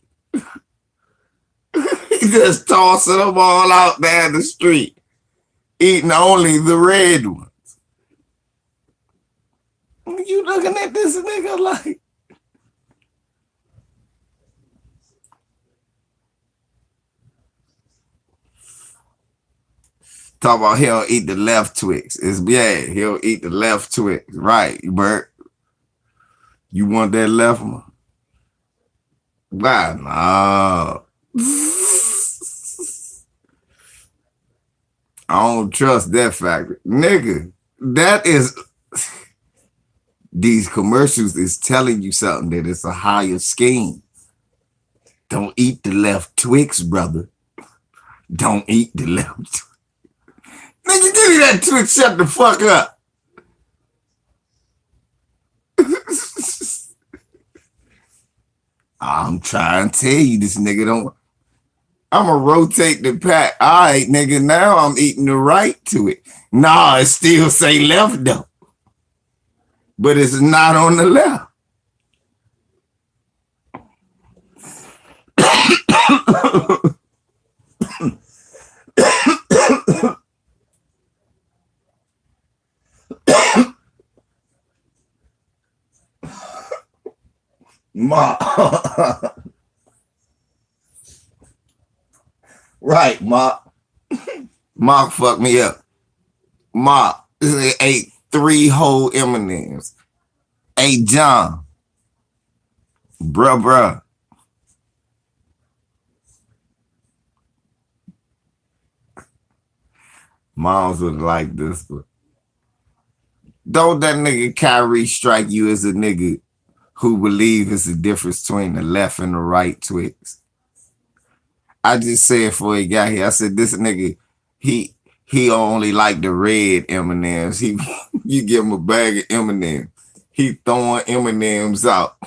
He just tossing them all out down the street, eating only the red ones. You looking at this nigga like, talk about he'll eat the left Twix. He'll eat the left Twix. Right, Bert. You want that left one? Why? No. I don't trust that factor. Nigga, that is... These commercials is telling you something that it's a higher scheme. Don't eat the left Twix, brother. Don't eat the left Twix. Nigga, give me that Twix, shut the fuck up. I'm trying to tell you, this nigga don't. I'm going to rotate the pack. All right, nigga, now I'm eating the right to it. Nah, it still say left, though. But it's not on the left. Mark. Right, Mark. Mark fucked me up. Mark ate 3 whole M&Ms. Hey, John. Bruh. Moms would like this, but don't that nigga Kyrie strike you as a nigga who believe it's the difference between the left and the right Twix? I just said before he got here, I said this nigga, he only like the red M&Ms. You give him a bag of M&Ms, he throwing M&Ms out.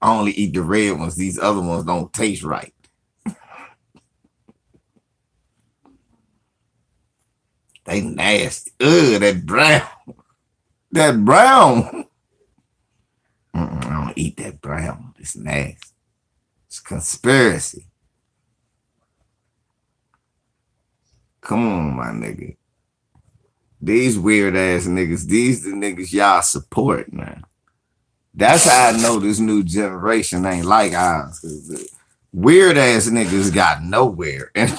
I only eat the red ones. These other ones don't taste right. They nasty. Ugh, that brown. That brown. I don't eat that brown. It's nasty. It's conspiracy. Come on, my nigga. These weird ass niggas, these the niggas y'all support, man. That's how I know this new generation ain't like ours. Weird ass niggas got nowhere. And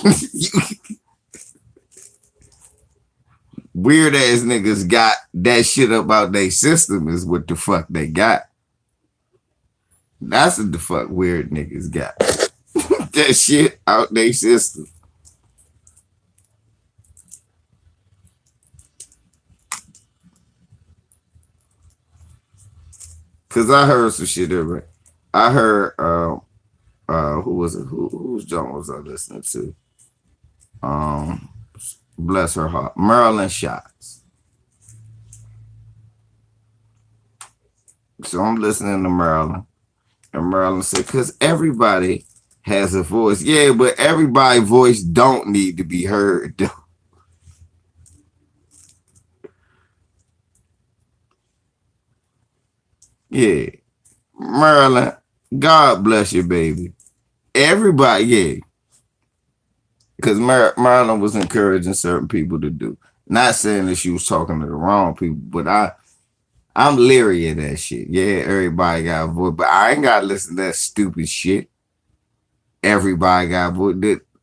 weird ass niggas got that shit about their system is what the fuck they got. That's what the fuck weird niggas got. That shit out their system. Cause I heard some shit there. I heard who was it? Whose John was I listening to? Bless her heart. Maryland Shots. So I'm listening to Maryland. And Maryland said, because everybody has a voice. Yeah, but everybody's voice don't need to be heard, though. Yeah. Maryland, God bless you, baby. Everybody, yeah. Because Maryland was encouraging certain people to do. Not saying that she was talking to the wrong people, but I'm leery of that shit. Yeah, everybody got a voice, but I ain't got to listen to that stupid shit. Everybody got a voice.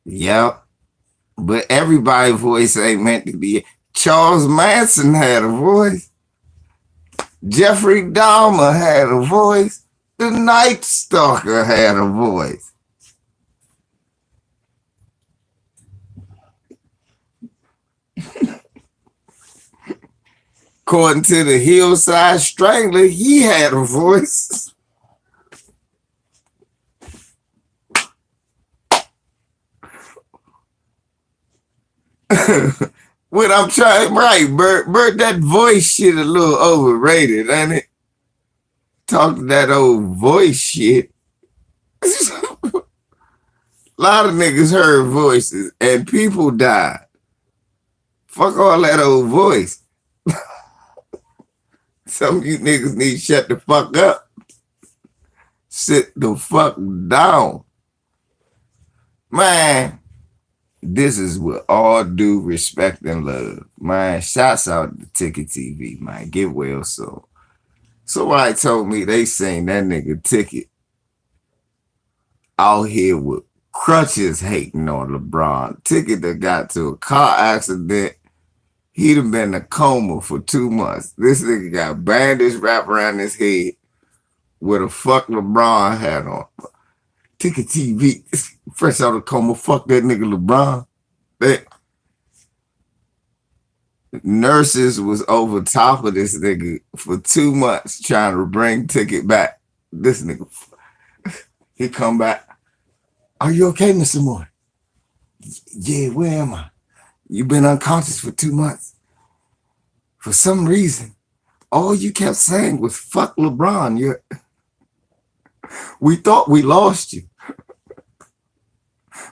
Yep. But everybody's voice ain't meant to be. Charles Manson had a voice. Jeffrey Dahmer had a voice. The Night Stalker had a voice. According to the Hillside Strangler, he had a voice. What I'm trying, right, Bert, that voice shit a little overrated, ain't it? Talk to that old voice shit. A lot of niggas heard voices and people died. Fuck all that old voice. Some of you niggas need to shut the fuck up. Sit the fuck down. Man, this is with all due respect and love. Man, shouts out to Ticket TV, man. Get well soon. Somebody told me they seen that nigga Ticket out here with crutches hating on LeBron. Ticket that got to a car accident. He'd have been in a coma for 2 months. This nigga got bandage wrapped around his head with a fuck LeBron hat on. Ticket TV, fresh out of coma, fuck that nigga LeBron. Nurses was over top of this nigga for 2 months trying to bring Ticket back. This nigga, he come back. Are you okay, Mr. Moore? Yeah, where am I? You've been unconscious for 2 months. For some reason, all you kept saying was fuck LeBron. We thought we lost you.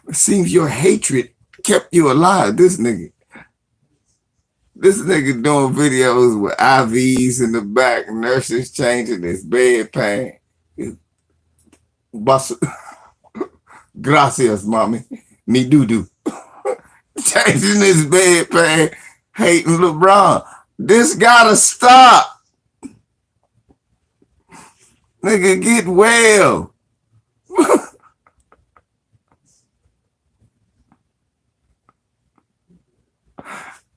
It seems your hatred kept you alive. This nigga doing videos with IVs in the back, nurses changing his bedpan. Gracias, mommy. Me doo-doo. Changing his bedpan, hating LeBron. This gotta stop. Nigga, get well.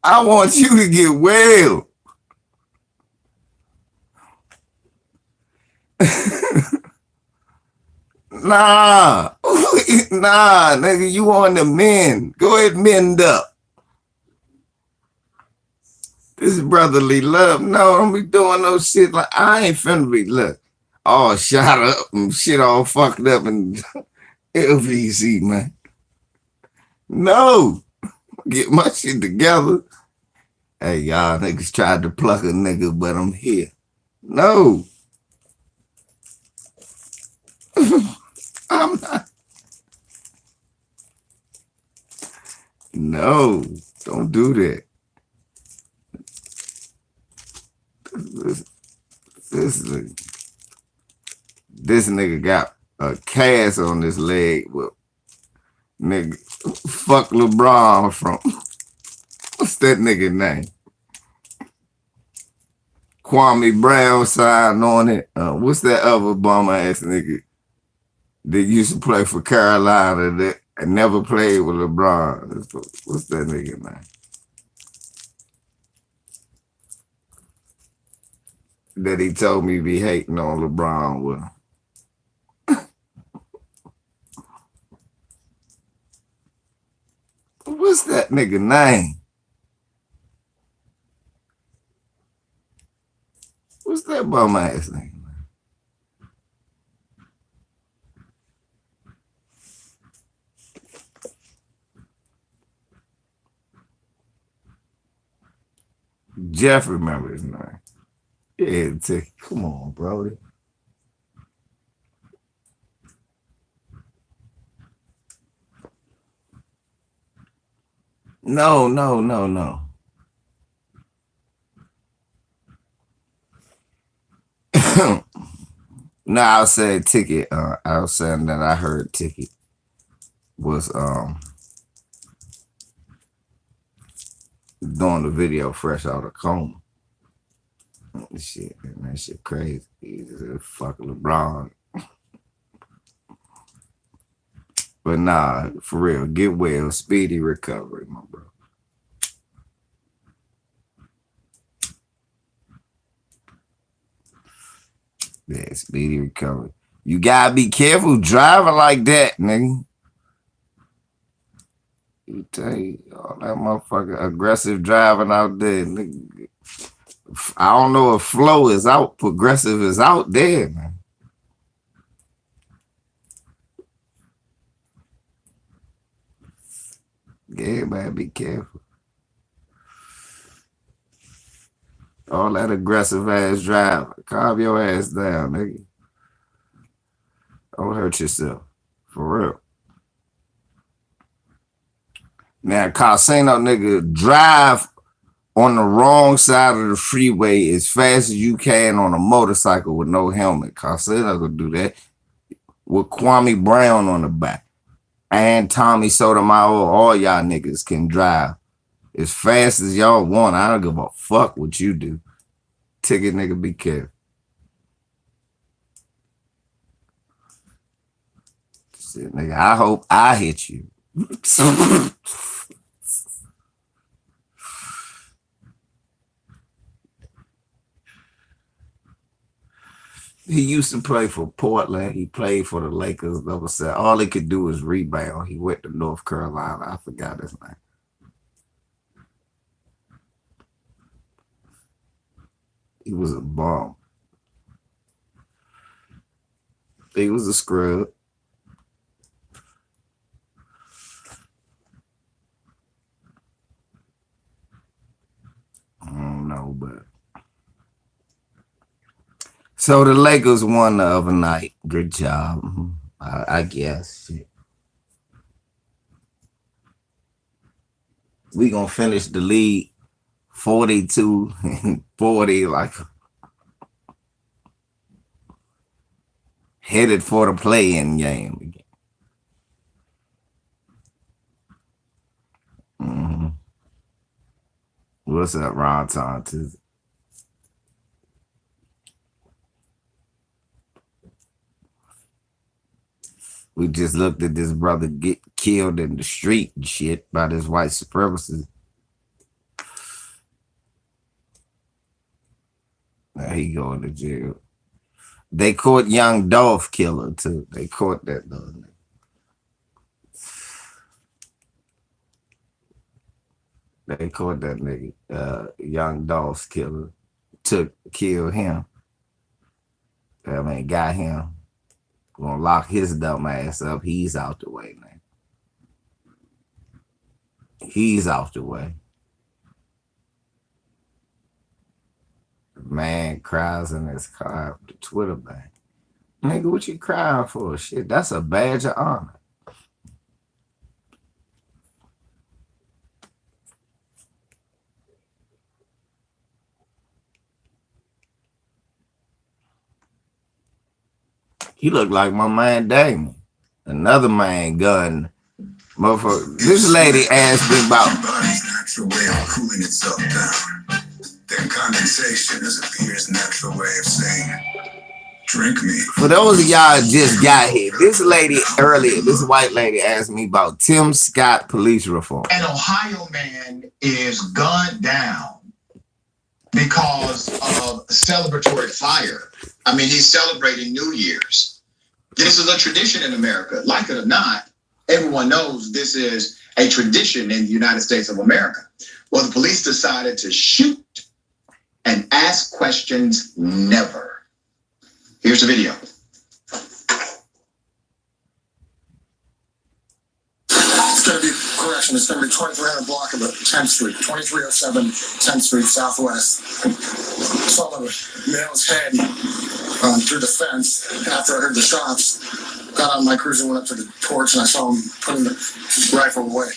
I want you to get well. Nah. Nah, nigga, you on the men. Go ahead, mend up. This is brotherly love. No, don't be doing no shit like I ain't finna be look. All shot up and shit all fucked up and LVZ, man. No. Get my shit together. Hey, y'all niggas tried to pluck a nigga, but I'm here. No. I'm not. No, don't do that. This nigga got a cast on his leg. Well, nigga, fuck LeBron from, what's that nigga name? Kwame Brown signed on it. What's that other bum ass nigga that used to play for Carolina that never played with LeBron? What's that nigga name? That he told me be hating on LeBron with. What's that nigga name? What's that bum ass nigga? Jeff remember his name. Yeah, come on, Brody. No. No, I said Ticket. I was saying that I heard Ticket was doing the video fresh out of coma. Shit, man, that shit crazy. Fuck LeBron. But nah, for real, get well, speedy recovery, my bro. Yeah, speedy recovery. You gotta be careful driving like that, nigga. You tell you, all that motherfucker aggressive driving out there, nigga. I don't know if Flow is out, Progressive is out there, man. Yeah, man, be careful. All that aggressive ass drive, calm your ass down, nigga. Don't hurt yourself, for real. Now, Casino nigga, drive on the wrong side of the freeway as fast as you can on a motorcycle with no helmet. Casino gonna do that with Kwame Brown on the back. And Tommy Sotomayor, all y'all niggas can drive as fast as y'all want. I don't give a fuck what you do. Ticket nigga, be careful. Shit, nigga, I hope I hit you. He used to play for Portland. He played for the Lakers. Never said all he could do was rebound. He went to North Carolina. I forgot his name. He was a bum. He was a scrub. I don't know, but so the Lakers won the other night. Good job. I guess. Shit. We gonna finish the league 42 and 40, like headed for the play-in game again. What's up, Ron Tonton? We just looked at this brother get killed in the street and shit by this white supremacist. Now he going to jail. They caught young Dolph killer too. They caught that little nigga. They caught that nigga, young Dolph killer. Killed him. I mean, got him. Gonna lock his dumb ass up. He's out the way, man. He's out the way. The man cries in his car up the Twitter bank. Nigga, what you crying for? Shit, that's a badge of honor. He looked like my man Damon. Another man gun. Motherfucker. This lady asked me about body's natural way of cooling itself down. Then condensation is a beer's natural way of saying, drink me. For those of y'all just got here, this lady earlier, this white lady asked me about Tim Scott police reform. An Ohio man is gunned down because of celebratory fire. I mean, he's celebrating New Year's. This is a tradition in America. Like it or not, everyone knows this is a tradition in the United States of America. Well, the police decided to shoot and ask questions never. Here's the video. It's going to be, correction, it's going to be 2300 block of 10th Street, 2307 10th Street Southwest. Saw the male's head through the fence after I heard the shots. Got on my cruiser, went up to the porch, and I saw him putting the rifle away.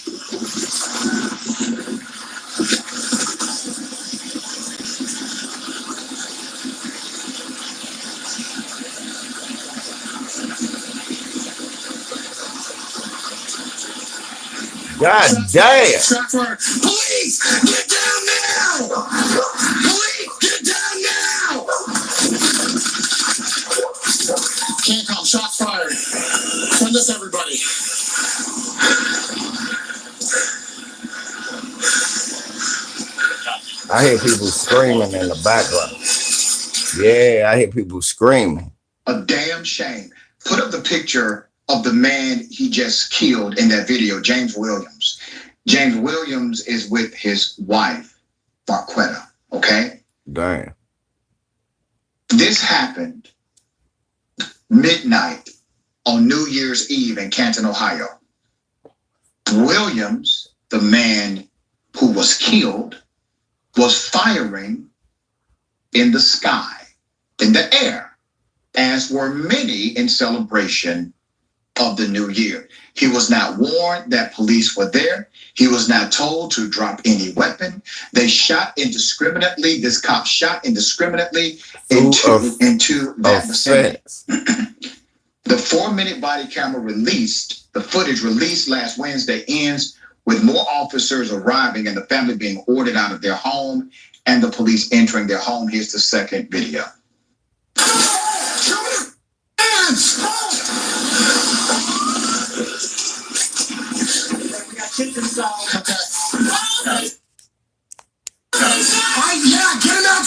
God damn. Shot fired. Police, get down now! Police, get down now! Can't come, shots fired. Send this, everybody. I hear people screaming in the background. Yeah, I hear people screaming. A damn shame. Put up the picture of the man he just killed in that video, James Williams. James Williams is with his wife, Marquetta, okay? Damn. This happened midnight on New Year's Eve in Canton, Ohio. Williams, the man who was killed, was firing in the sky, in the air, as were many in celebration of the new year. He was not warned that police were there. He was not told to drop any weapon. They shot indiscriminately. This cop shot indiscriminately into that vicinity. The 4-minute body camera released, the footage released last Wednesday, ends with more officers arriving and the family being ordered out of their home and the police entering their home. Here's the second video. Yeah, get him out.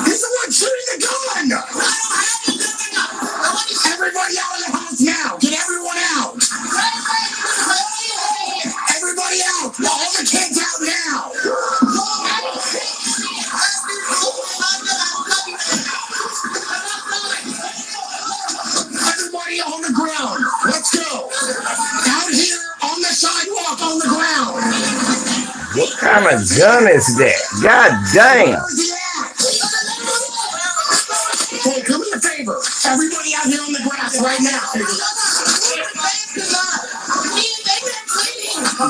He's the one shooting the gun. Everybody out of the house now. Get everyone out. Everybody out. All the kids out now. Everybody on the ground. Let's go. Out here on the sidewalk on the ground. What kind of gun is that? God damn. Hey, do me a favor. Everybody out here on the grass right now.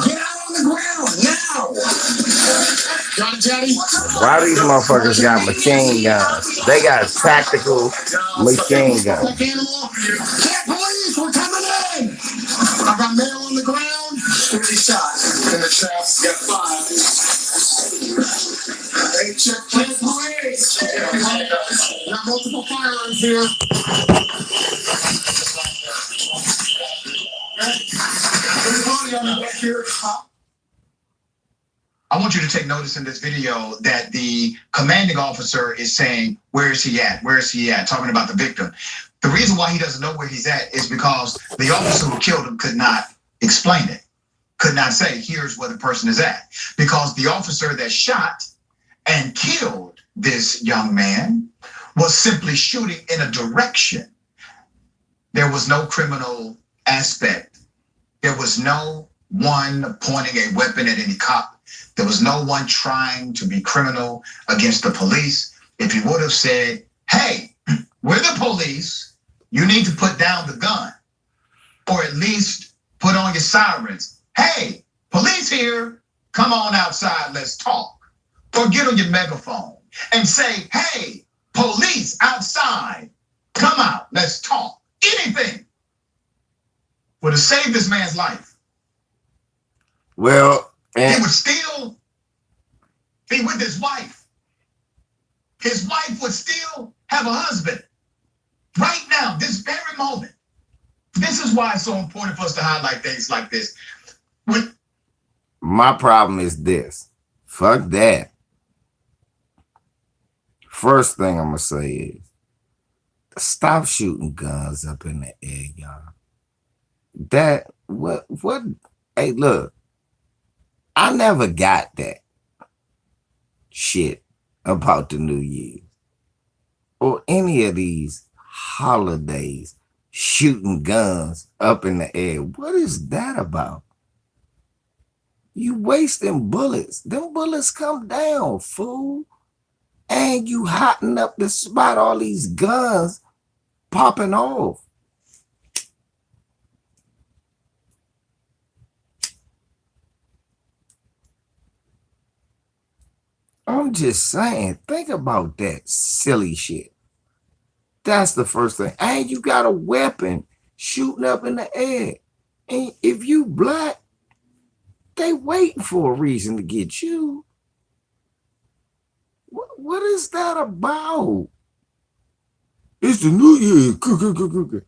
Get out on the ground now. John Jetty. Why these motherfuckers got machine guns? They got tactical machine guns. Can't police, we're coming in. I got male on the ground. 3 shots. And the traps got 5. Hey, check police. Got multiple firearms here. here, huh? I want you to take notice in this video that the commanding officer is saying, where is he at? Where is he at? Talking about the victim. The reason why he doesn't know where he's at is because the officer who killed him could not explain it, could not say, here's where the person is at. Because the officer that shot and killed this young man was simply shooting in a direction. There was no criminal aspect. There was no one pointing a weapon at any cop. There was no one trying to be criminal against the police. If he would have said, hey, we're the police, you need to put down the gun, or at least put on your sirens. Hey, police here, come on outside, let's talk. Or get on your megaphone and say, hey, police outside, come out, let's talk. Anything would have saved this man's life. Well, he would still be with his wife. His wife would still have a husband. Right now, this very moment. This is why it's so important for us to highlight things like this. My problem is this. Fuck that. First thing I'm gonna say is, stop shooting guns up in the air, y'all. That, what, hey, look, I never got that shit about the New Year or any of these holidays, shooting guns up in the air. What is that about? You wasting bullets. Them bullets come down, fool. And you hotting up the spot, all these guns popping off. I'm just saying, think about that silly shit. That's the first thing. And you got a weapon shooting up in the air. And if you black, they waiting for a reason to get you. What is that about? It's the New Year.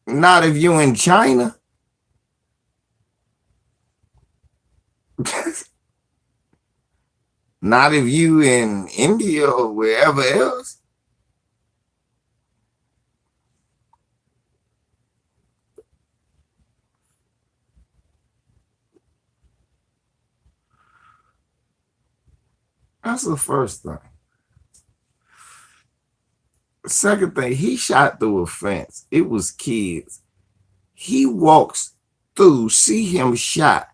Not if you in China. Not if you in India or wherever else. That's the first thing. Second thing, he shot through a fence. It was kids. He walks through, see him shot.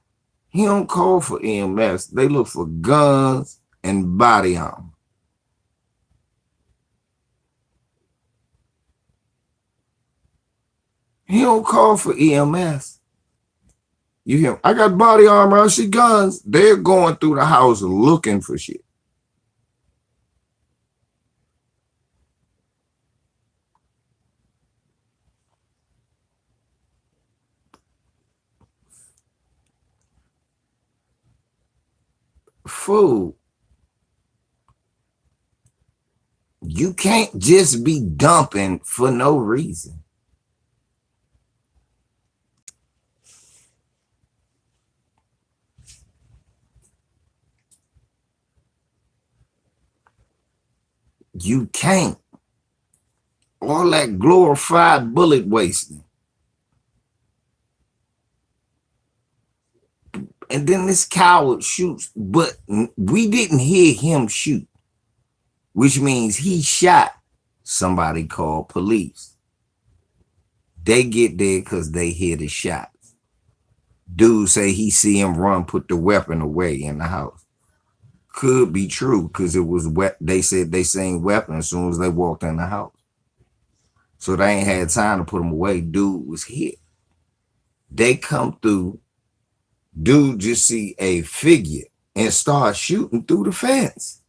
He don't call for EMS. They look for guns and body armor. He don't call for EMS. You hear, I got body armor, I see guns. They're going through the house looking for shit. Fool. You can't just be dumping for no reason. You can't. All that glorified bullet wasting. And then this coward shoots, but we didn't hear him shoot, which means he shot. Somebody called police. They get there because they hear the shots. Dude say he see him run, put the weapon away in the house. Could be true because it was wet. They said they seen weapon as soon as they walked in the house. So they ain't had time to put him away. Dude was hit. They come through. Dude just see a figure and start shooting through the fence.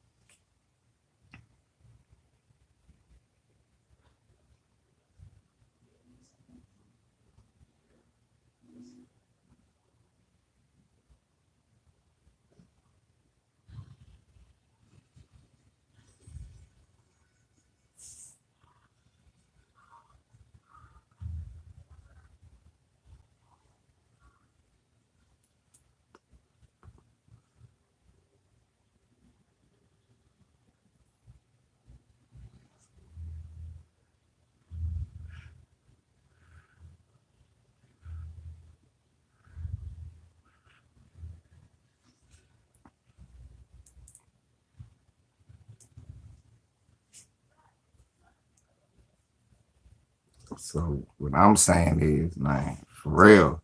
So what I'm saying is, man, for real,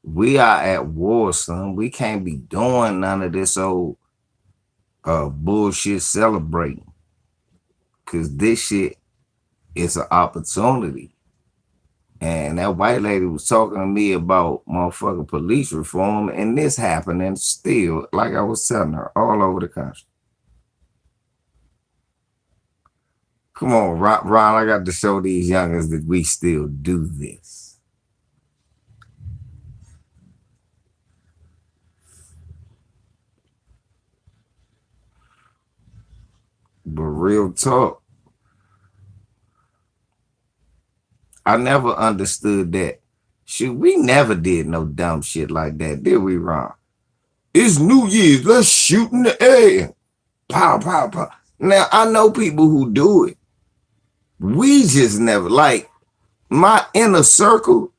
we are at war, son. We can't be doing none of this old bullshit celebrating. Cause this shit is an opportunity. And that white lady was talking to me about motherfucking police reform, and this happening still, like I was telling her, all over the country. Come on, Ron, I got to show these youngers that we still do this. But real talk, I never understood that. Shit, we never did no dumb shit like that, did we, Ron? It's New Year's, let's shoot in the air. Pow, pow, pow. Now, I know people who do it. We just never, like, my inner circle,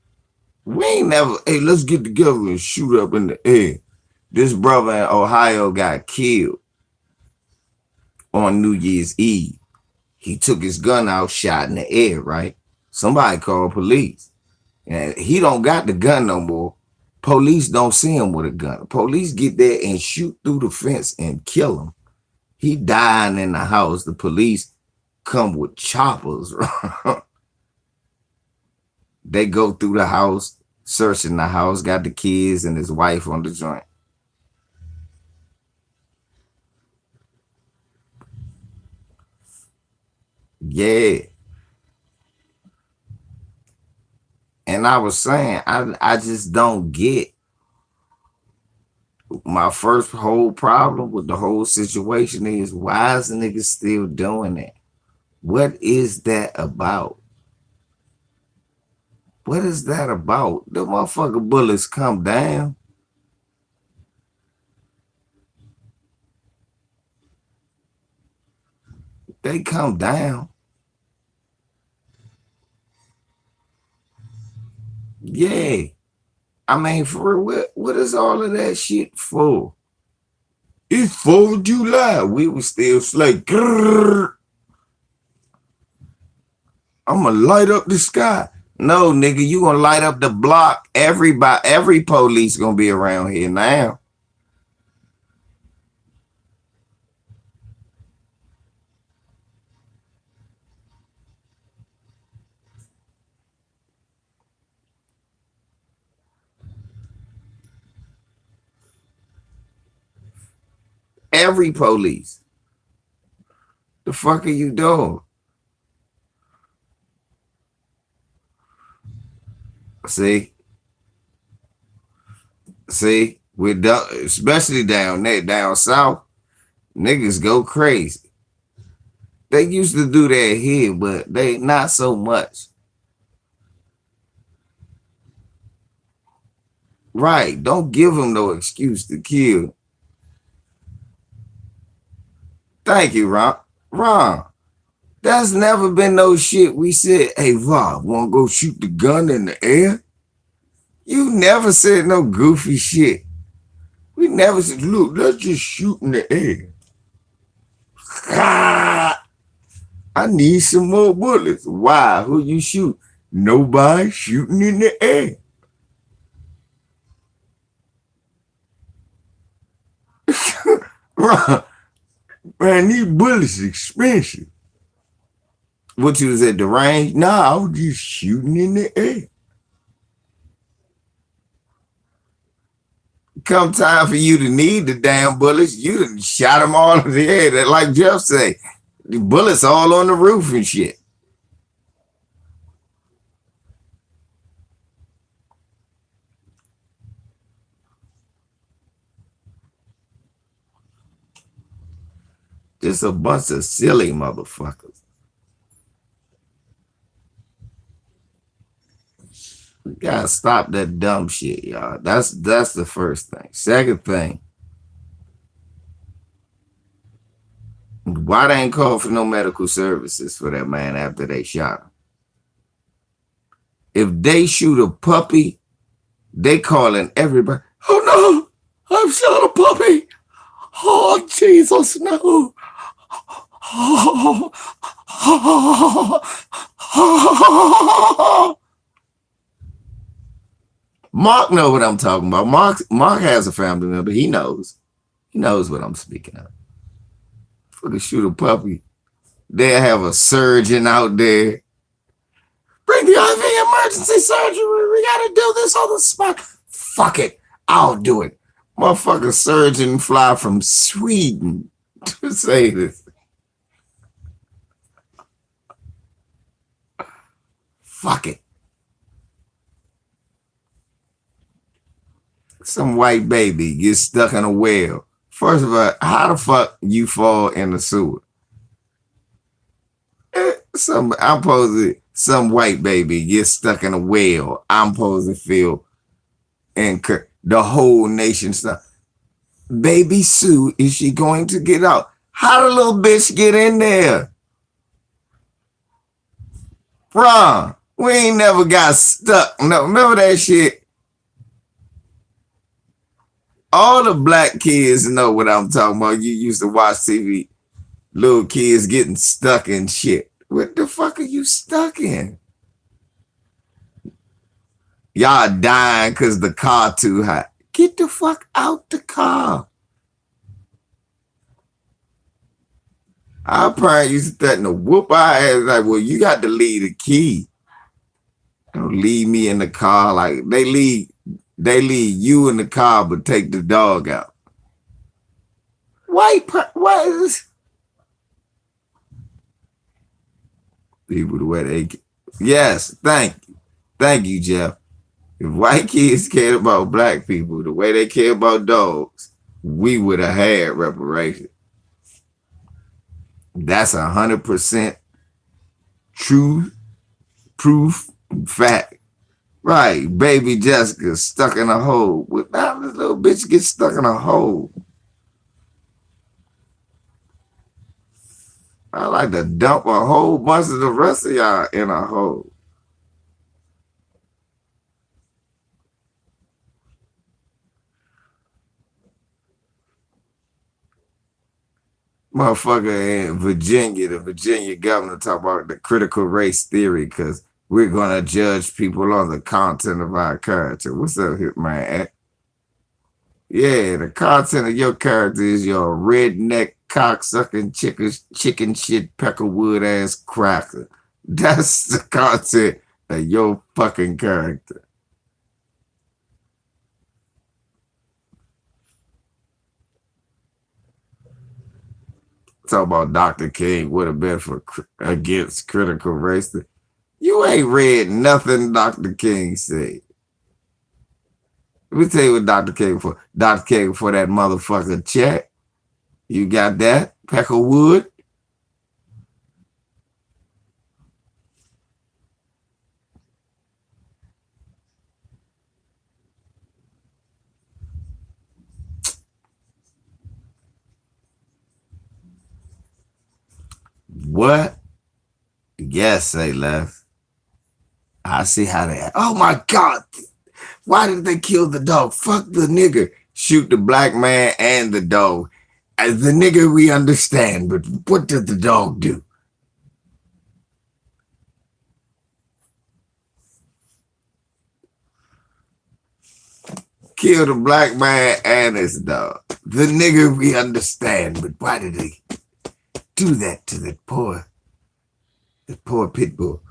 we ain't never, hey, let's get together and shoot up in the air. This brother in Ohio got killed on New Year's Eve. He took his gun out, shot in the air, right? Somebody called police. And he don't got the gun no more. Police don't see him with a gun. Police get there and shoot through the fence and kill him. He dying in the house. The police come with choppers. They go through the house, searching the house, got the kids and his wife on the joint. Yeah. And I was saying, I just don't get my first whole problem with the whole situation is why is the nigga still doing that? What is that about? What is that about? The motherfucking bullets come down. They come down. Yeah. I mean, for real, what is all of that shit for? It's 4th of July. We was still like, grrr. I'm gonna light up the sky. No, nigga, you gonna light up the block. Every police gonna be around here now. Every police. The fuck are you doing? See, we're done, especially down there, down south, niggas go crazy. They used to do that here, but they not so much. Right, don't give them no excuse to kill. Thank you, Ron. Ron, that's never been no shit. We said, hey, Rob, wanna go shoot the gun in the air? You never said no goofy shit. We never said, look, let's just shoot in the air. I need some more bullets. Why? Who you shoot? Nobody shooting in the air. Ron, man, these bullets expensive. What you was at the range? Nah, I was just shooting in the air. Come time for you to need the damn bullets, you done shot them all in the air. That, like Jeff say, the bullets all on the roof and shit. Just a bunch of silly motherfuckers. We gotta stop that dumb shit, y'all. That's the first thing. Second thing, why they ain't called for no medical services for that man after they shot him? If they shoot a puppy, they calling everybody, oh no, I've shot a puppy. Oh, Jesus, no. Mark know what I'm talking about. Mark has a family member. He knows. He knows what I'm speaking of. For the shoot a puppy, they have a surgeon out there. Bring the IV emergency surgery. We gotta do this on the spot. Fuck it. I'll do it. Motherfucker surgeon fly from Sweden to say this. Fuck it. Some white baby gets stuck in a well. First of all, how the fuck you fall in the sewer? Some white baby gets stuck in a well. I'm supposed to feel and the whole nation stuff. Baby Sue, is she going to get out? How the little bitch get in there? Bruh, we ain't never got stuck. No, remember that shit? All the black kids know what I'm talking about. You used to watch TV. Little kids getting stuck in shit. What the fuck are you stuck in? Y'all dying because the car too hot. Get the fuck out the car. Our parents used to threaten to whoop our ass like, well, you got to leave the key. Don't leave me in the car. Like they leave you in the car, but take the dog out. What is people the way they? Yes, thank you, Jeff. If white kids cared about black people the way they care about dogs, we would have had reparations. That's 100% true, proof, fact. Right, baby Jessica stuck in a hole. How this little bitch get stuck in a hole? I like to dump a whole bunch of the rest of y'all in a hole. Motherfucker in Virginia, the Virginia governor talk about the critical race theory because we're going to judge people on the content of our character. What's up, man? Yeah, the content of your character is your redneck, cocksucking, chicken shit, peckerwood ass cracker. That's the content of your fucking character. Talk about Dr. King would have been against critical race theory. You ain't read nothing Dr. King said. Let me tell you what Dr. King for. Dr. King for that motherfucker check. You got that? Peckerwood? What? Yes, say left. I see how they. Oh my God! Why did they kill the dog? Fuck the nigger. Shoot the black man and the dog. As the nigger, we understand, but what did the dog do? Kill the black man and his dog. The nigger, we understand, but why did they do that to the poor pit bull?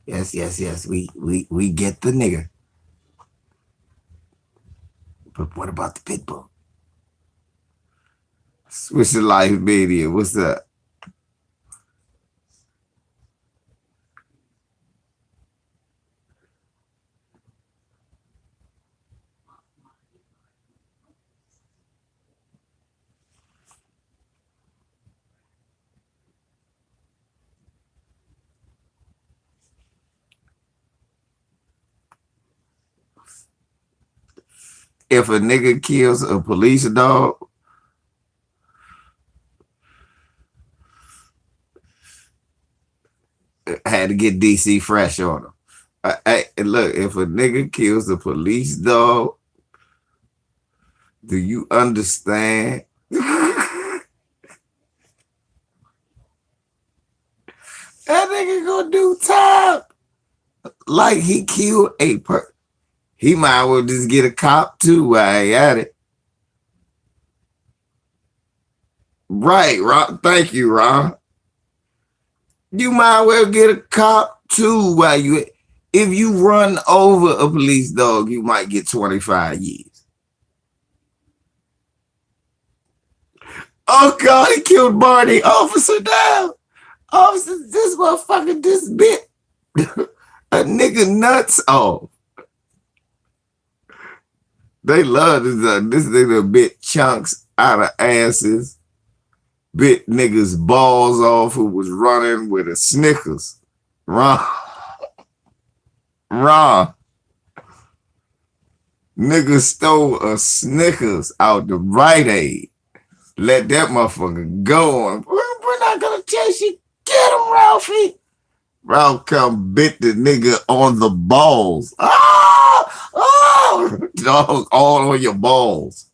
Yes. We get the nigger. But what about the pit bull? Switch the life media. What's up? If a nigga kills a police dog, had to get DC fresh on him. Look, if a nigga kills a police dog, do you understand? like he killed a person. He might well just get a cop too while he at it. Right, Ron. Thank you, Ron. You might well get a cop too while you. If you run over a police dog, you might get 25 years. Oh God, he killed Barney. Officer down. Officer, this motherfucker just bit a nigga nuts off. They love this. This nigga bit chunks out of asses. Bit niggas balls off who was running with a Snickers. Wrong. Nigga stole a Snickers out the Rite Aid. Let that motherfucker go on. We're not gonna chase you. Get him, Ralphie. Ralph come bit the nigga on the balls. Oh, dog, all on your balls.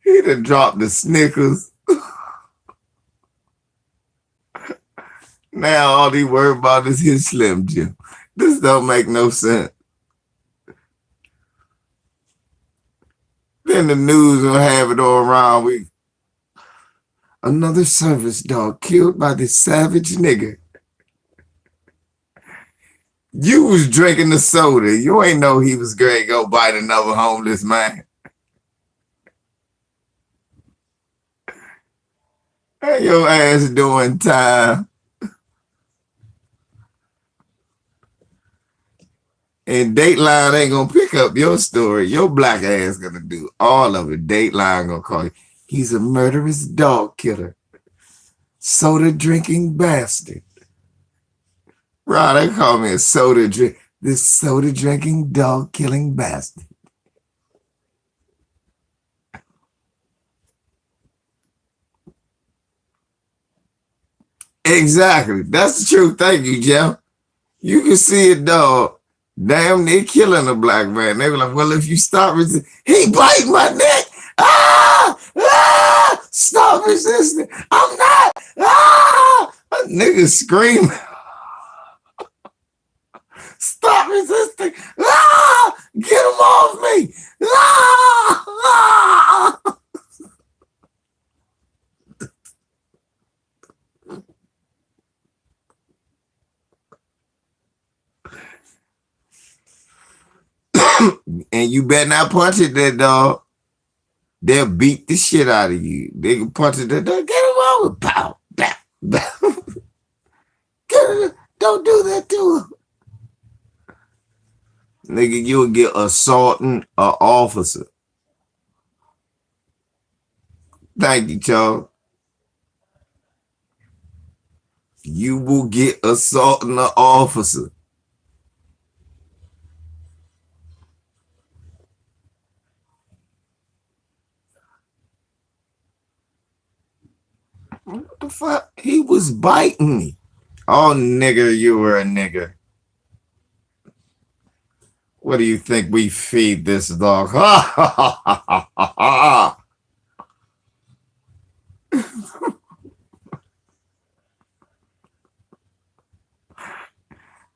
He done dropped the Snickers. Now all he worried about is his Slim Jim. This don't make no sense. Then the news will have it all around. Another service dog killed by this savage nigga. You was drinking the soda. You ain't know he was going to go bite another homeless man. Hey, your ass doing time. And Dateline ain't gonna pick up your story. Your black ass gonna do all of it. Dateline gonna call you. He's a murderous dog killer. Soda drinking bastard. Right, they call me a soda drink. This soda drinking dog killing bastard. Exactly. That's the truth. Thank you, Jeff. You can see it, dog. Damn, they killing a black man. They were like, well, if you stop resisting, he bite my neck. Stop resisting. I'm not. A nigga screaming. Stop resisting. Get him off me. And you better not punch it, that dog. They'll beat the shit out of you. They can punch it, that dog. Get him over. Pow, pow, pow. Don't do that to him. Nigga, you'll get assaulting an officer. Thank you, Charles. You will get assaulting an officer. What the fuck? He was biting me. Oh, nigger, you were a nigger. What do you think we feed this dog? Ha ha ha ha ha ha.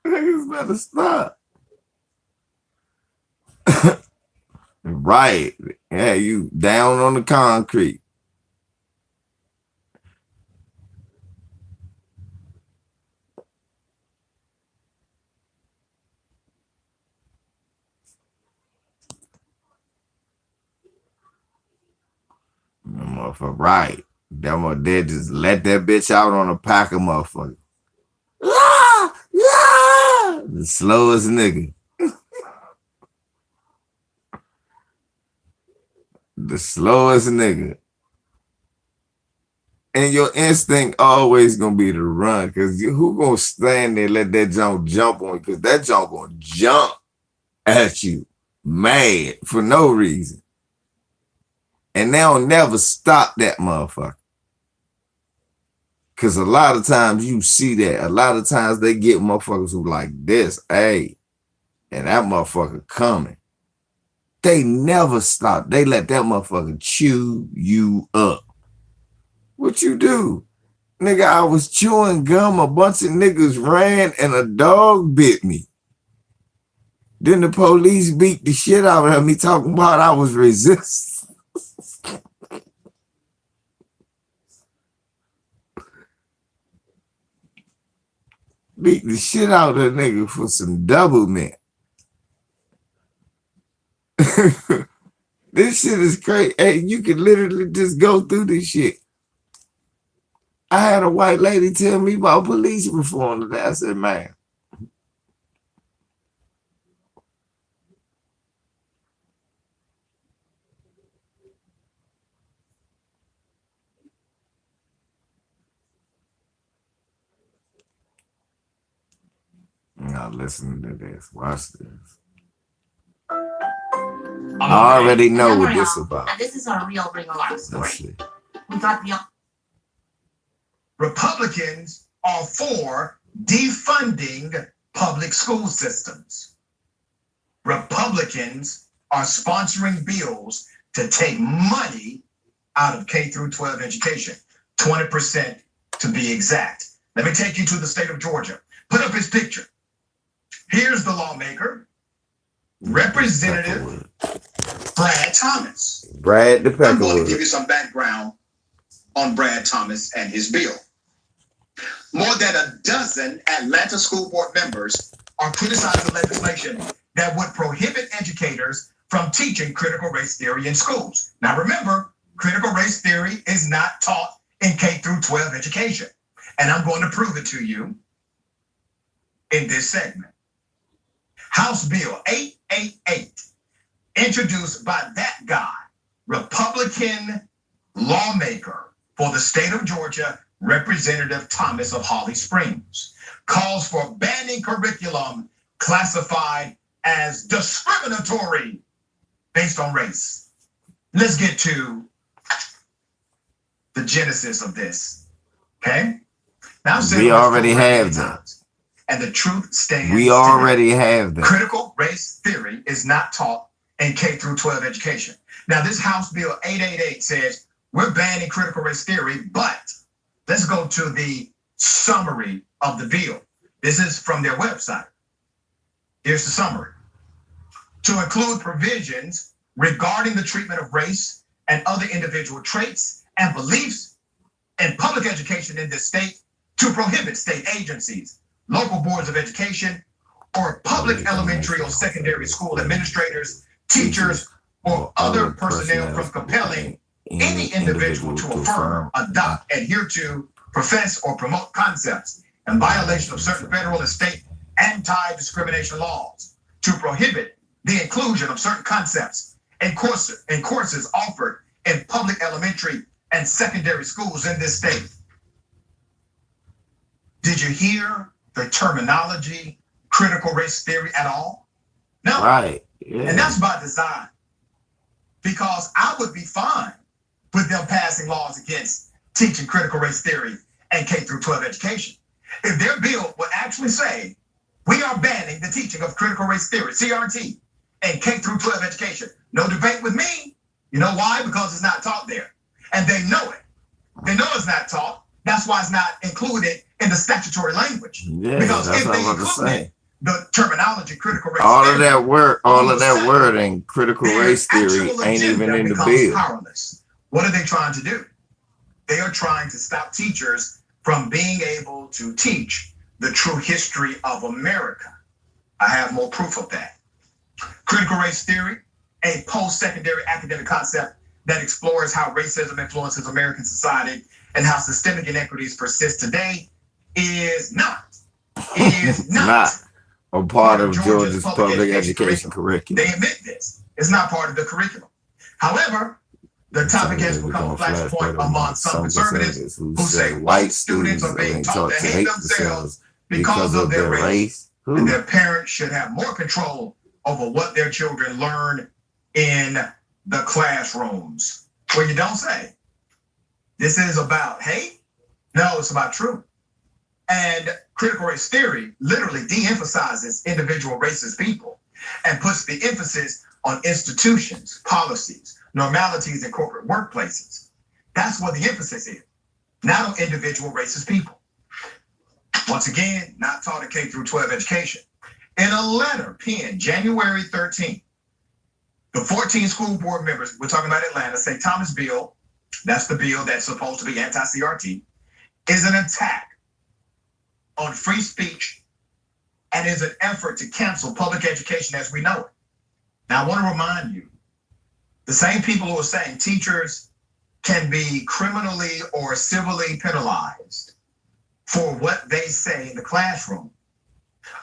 Niggas better stop. Right. Yeah, you down on the concrete. Motherfucker, right. That motherfucker, they just let that bitch out on a pack of motherfuckers. The slowest nigga. The slowest nigga. And your instinct always gonna be to run, because who gonna stand there and let that jump on you? Because that jump gonna jump at you mad for no reason. And they'll never stop that motherfucker. Because a lot of times you see that. A lot of times they get motherfuckers who like this, hey, and that motherfucker coming. They never stop. They let that motherfucker chew you up. What you do? Nigga, I was chewing gum, a bunch of niggas ran, and a dog bit me. Then the police beat the shit out of me, talking about I was resisting. Beat the shit out of a nigga for some double mint. This shit is crazy. Hey, you can literally just go through this shit. I had a white lady tell me about police reform today. I said, man. Now listen to this. Watch this. I already know what this is about. And this is a real bring a lot story. Let's see. We got the Republicans are for defunding public school systems. Republicans are sponsoring bills to take money out of K through 12 education, 20% to be exact. Let me take you to the state of Georgia. Put up his picture. Here's the lawmaker, Representative Brad Thomas. Brad the I'm going to Peckerwood. give you some background on Brad Thomas and his bill. More than a dozen Atlanta school board members are criticizing legislation that would prohibit educators from teaching critical race theory in schools. Now remember, critical race theory is not taught in K through 12 education. And I'm going to prove it to you in this segment. House Bill 888, introduced by that guy, Republican lawmaker for the state of Georgia, Representative Thomas of Holly Springs, calls for banning curriculum classified as discriminatory based on race. Let's get to the genesis of this, okay? Now, We already have them. And the truth stands. We already have them. Critical race theory is not taught in K through 12 education. Now, this House Bill 888 says we're banning critical race theory, but let's go to the summary of the bill. This is from their website. Here's the summary. To include provisions regarding the treatment of race and other individual traits and beliefs in public education in this state, to prohibit state agencies, local boards of education, or public elementary or secondary school administrators, teachers, or other personnel from compelling any individual to affirm, adopt, adhere to, profess, or promote concepts in violation of certain federal and state anti-discrimination laws, to prohibit the inclusion of certain concepts in courses offered in public elementary and secondary schools in this state. Did you hear the terminology critical race theory at all? No. Right. Yeah. And that's by design. Because I would be fine with them passing laws against teaching critical race theory and K through 12 education. If their bill would actually say, we are banning the teaching of critical race theory, CRT, and K through 12 education. No debate with me. You know why? Because it's not taught there. And they know it. They know it's not taught. That's why it's not included in the statutory language. Yeah, because that's if what they I'm about to say. included the terminology critical race All theory, of that wording, critical their race theory actual ain't even agenda in the becomes bill. powerless. What are they trying to do? They are trying to stop teachers from being able to teach the true history of America. I have more proof of that. Critical race theory, a post-secondary academic concept that explores how racism influences American society and how systemic inequities persist today, is not a part of Georgia's public education curriculum. They admit this. It's not part of the curriculum. However, the topic has become a flashpoint among some conservatives who say white students are being taught to hate themselves because of their race, and their parents should have more control over what their children learn in the classrooms. Well, you don't say. This is about hate? No, it's about truth. And critical race theory literally de-emphasizes individual racist people and puts the emphasis on institutions, policies, normalities in corporate workplaces. That's what the emphasis is. not on individual racist people. Once again, not taught in K through 12 education. In a letter penned January 13th, the 14 school board members, we're talking about Atlanta, say Thomas bill, that's the bill that's supposed to be anti-CRT, is an attack on free speech and is an effort to cancel public education as we know it. Now, I want to remind you, the same people who are saying teachers can be criminally or civilly penalized for what they say in the classroom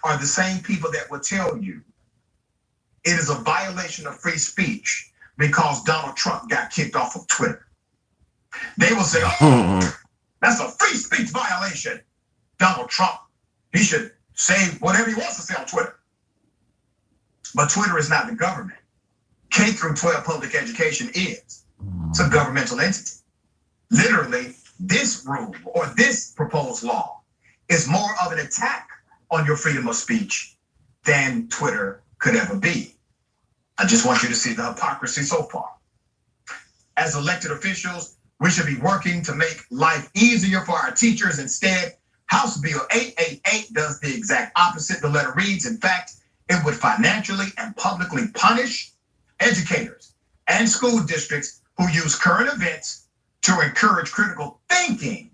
are the same people that will tell you it is a violation of free speech because Donald Trump got kicked off of Twitter. They will say, oh, that's a free speech violation. Donald Trump, he should say whatever he wants to say on Twitter. But Twitter is not the government. K through 12 public education is. It's a governmental entity. Literally, this rule or this proposed law is more of an attack on your freedom of speech than Twitter could ever be. I just want you to see the hypocrisy so far. As elected officials, we should be working to make life easier for our teachers. Instead, House Bill 888 does the exact opposite. The letter reads, in fact, it would financially and publicly punish educators and school districts who use current events to encourage critical thinking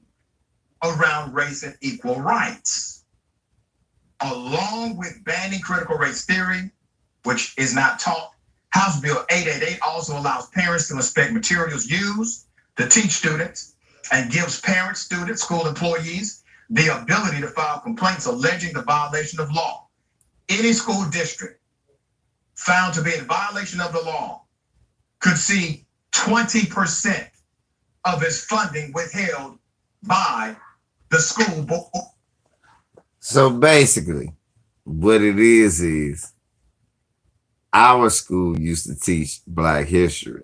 around race and equal rights. Along with banning critical race theory, which is not taught, House Bill 888 also allows parents to inspect materials used to teach students and gives parents, students, school employees the ability to file complaints alleging the violation of law. Any school district found to be in violation of the law could see 20% of its funding withheld by the school board. So basically, what it is our school used to teach Black history.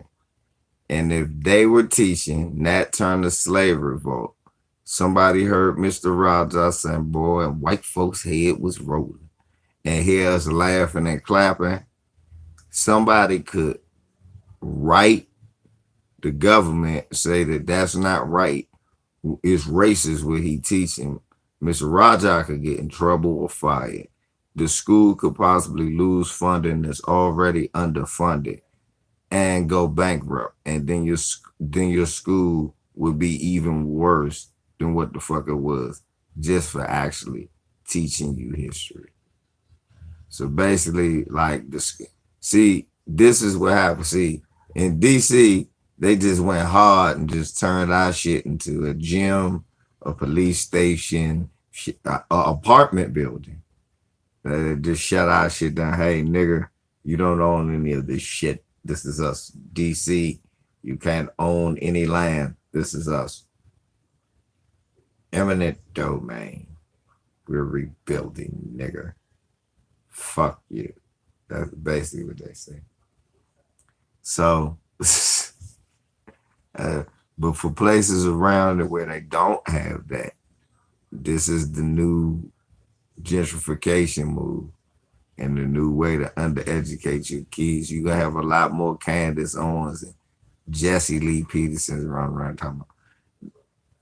And if they were teaching Nat Turner's slave revolt, somebody heard Mr. Rogers saying, boy, and white folks' head was rolling. And hear us laughing and clapping. Somebody could write the government, say that that's not right. It's racist what he teaching. Mr. Rajah could get in trouble or fired. The school could possibly lose funding that's already underfunded and go bankrupt. And then your school would be even worse than what the fuck it was just for actually teaching you history. So basically, like, see, this is what happened. See, in DC, they just went hard and just turned our shit into a gym, a police station, an apartment building. Just shut our shit down. Hey, nigga, you don't own any of this shit. This is us. DC, you can't own any land. This is us. Eminent domain. We're rebuilding, nigga. Fuck you. That's basically what they say. So, but for places around it where they don't have that, this is the new gentrification move and the new way to undereducate your kids. You're gonna have a lot more Candace Owens and Jesse Lee Petersons running around talking about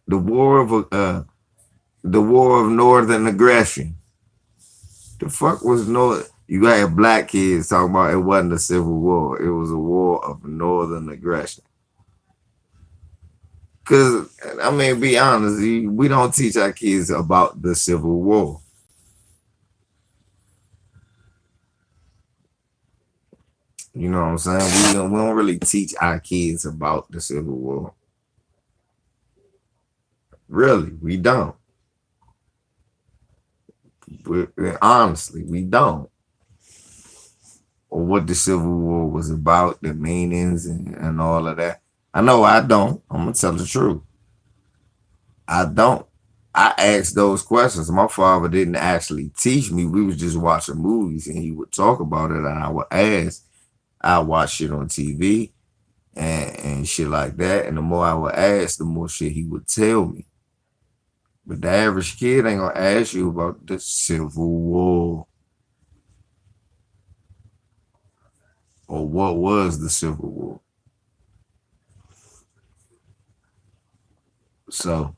the war of northern aggression. The fuck was North? You got black kids talking about it wasn't a civil war. It was a war of northern aggression. Because, I mean, be honest, we don't teach our kids about the Civil War. You know what I'm saying? We don't really teach our kids about the Civil War. Really, we don't. Honestly, we don't. Or what the Civil War was about, the meanings and all of that. I know I don't. I'm going to tell the truth. I don't. I asked those questions. My father didn't actually teach me. We was just watching movies and he would talk about it and I would ask. I watch shit on TV and shit like that. And the more I would ask, the more shit he would tell me. But the average kid ain't gonna ask you about the Civil War. Or what was the Civil War. So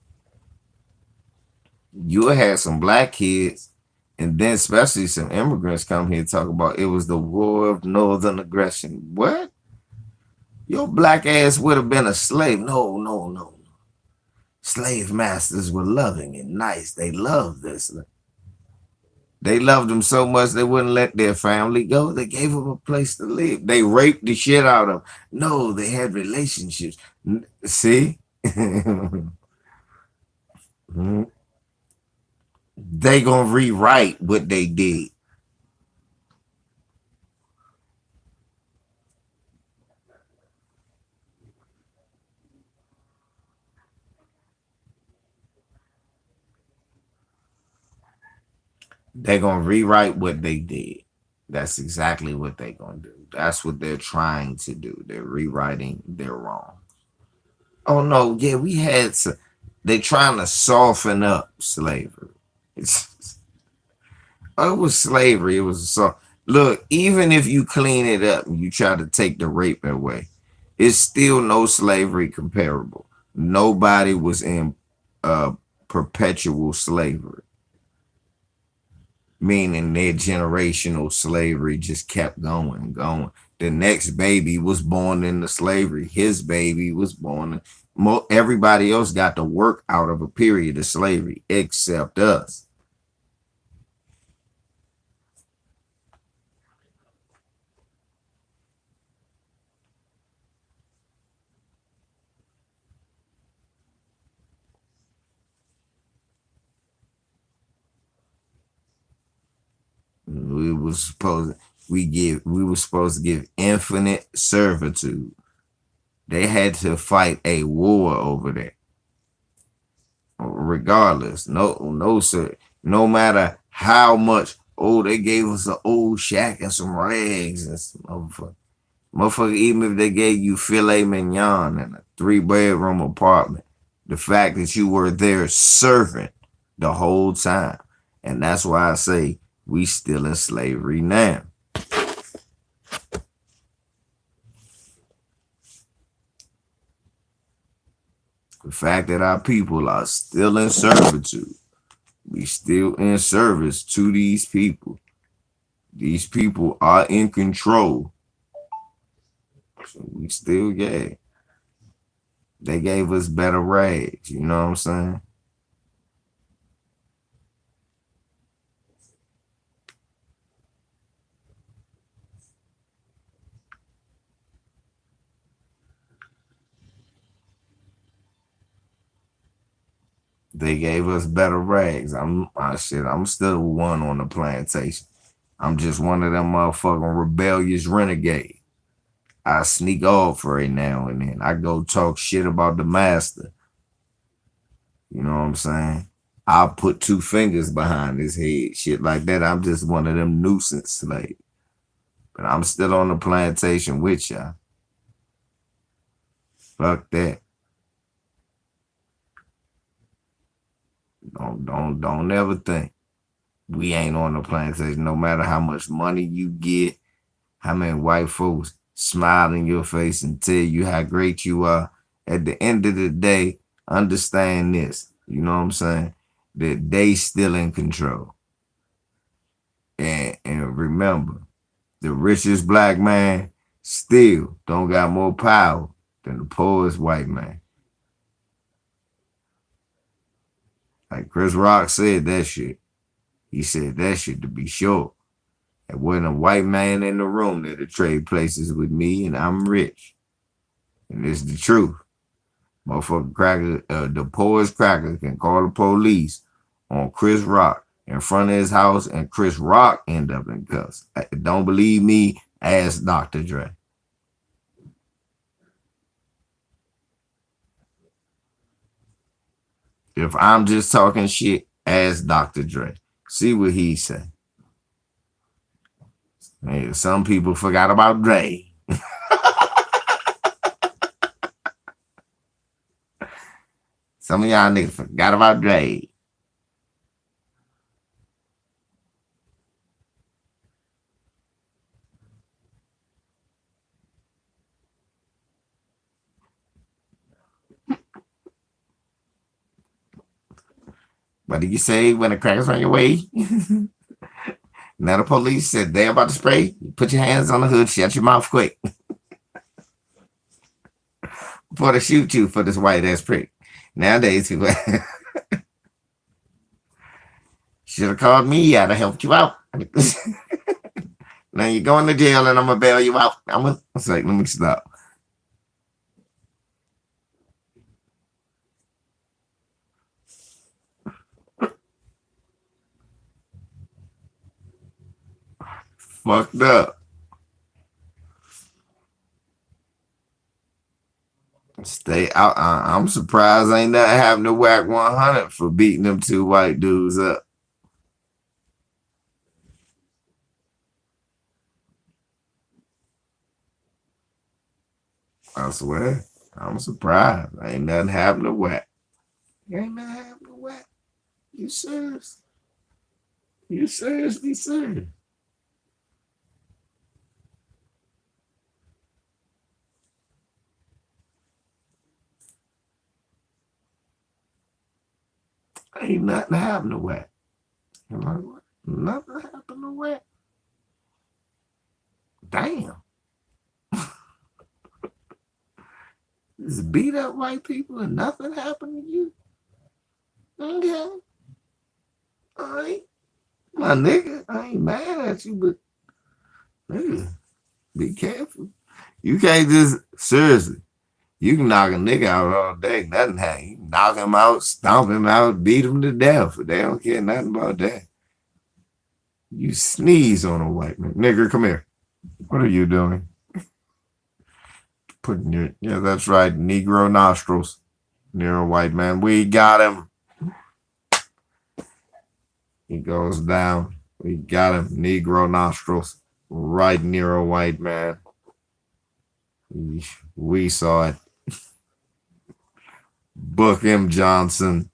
You had some black kids, and then especially some immigrants come here and talk about it was the war of northern aggression. What? Your black ass would have been a slave. No, no, no. Slave masters were loving and nice. They loved this. They loved them so much they wouldn't let their family go. They gave them a place to live. They raped the shit out of them. No, they had relationships. See? They gonna rewrite what they did. They're gonna rewrite what they did. That's exactly what they're gonna do. That's what they're trying to do. They're rewriting their wrong. Oh no, yeah, we had to. They're trying to soften up slavery. It's, it was slavery. It was so. Look, even if you clean it up and you try to take the rape away, it's still no slavery comparable. Nobody was in perpetual slavery, meaning their generational slavery just kept going and going. The next baby was born into slavery. His baby was born. Everybody else got to work out of a period of slavery except us. We was supposed we were supposed to give infinite servitude. They had to fight a war over that. Regardless, no, sir. No matter how much, they gave us an old shack and some rags and some motherfucker. Even if they gave you filet mignon and a 3-bedroom apartment, the fact that you were their servant the whole time, and that's why I say we still in slavery now. The fact that our people are still in servitude, we still in service to these people. These people are in control. So we still gay. They gave us better rags, you know what I'm saying? They gave us better rags. I'm still one on the plantation. I'm just one of them motherfucking rebellious renegade. I sneak off every now and then. I go talk shit about the master. You know what I'm saying? I'll put 2 fingers behind his head. Shit like that. I'm just one of them nuisance slaves. But I'm still on the plantation with y'all. Fuck that. Don't ever think we ain't on the plantation. No matter how much money you get, how many white folks smile in your face and tell you how great you are. At the end of the day, understand this. You know what I'm saying? That they still in control. And remember, the richest black man still don't got more power than the poorest white man. Like Chris Rock said that shit. He said that shit to be sure. There wasn't a white man in the room that'd trade places with me, and I'm rich. And it's the truth. Motherfucking cracker, the poorest cracker can call the police on Chris Rock in front of his house, and Chris Rock end up in cuffs. Don't believe me? Ask Dr. Dre. If I'm just talking shit, ask Dr. Dre. See what he say. Hey, some people forgot about Dre. Some of y'all niggas forgot about Dre. What did you say when the crackers on your way? Now the police said they're about to spray. Put your hands on the hood, shut your mouth quick. Before they shoot you for this white ass prick. Nowadays, people should have called me. I'd have helped you out. Now you're going to jail and I'm gonna bail you out. It's like, let me stop. Fucked up. Stay out. I'm surprised ain't nothing happened to Whack 100 for beating them two white dudes up. I swear, I'm surprised. Ain't nothing happened to Whack. Ain't nothing happened to Whack. You serious? You seriously serious? Ain't nothing happened to Whack. I'm like, what? Nothing happened to Whack. Damn. Just beat up white people and nothing happened to you? Okay. All right. My nigga, I ain't mad at you, but nigga, be careful. You can't just, seriously, you can knock a nigga out all day, nothing happen. You can knock him out, stomp him out, beat him to death. They don't care nothing about that. You sneeze on a white man. Nigga, come here. What are you doing? Putting your, yeah, that's right, Negro nostrils near a white man. We got him. He goes down. We got him. Negro nostrils right near a white man. We saw it. Book M. Johnson.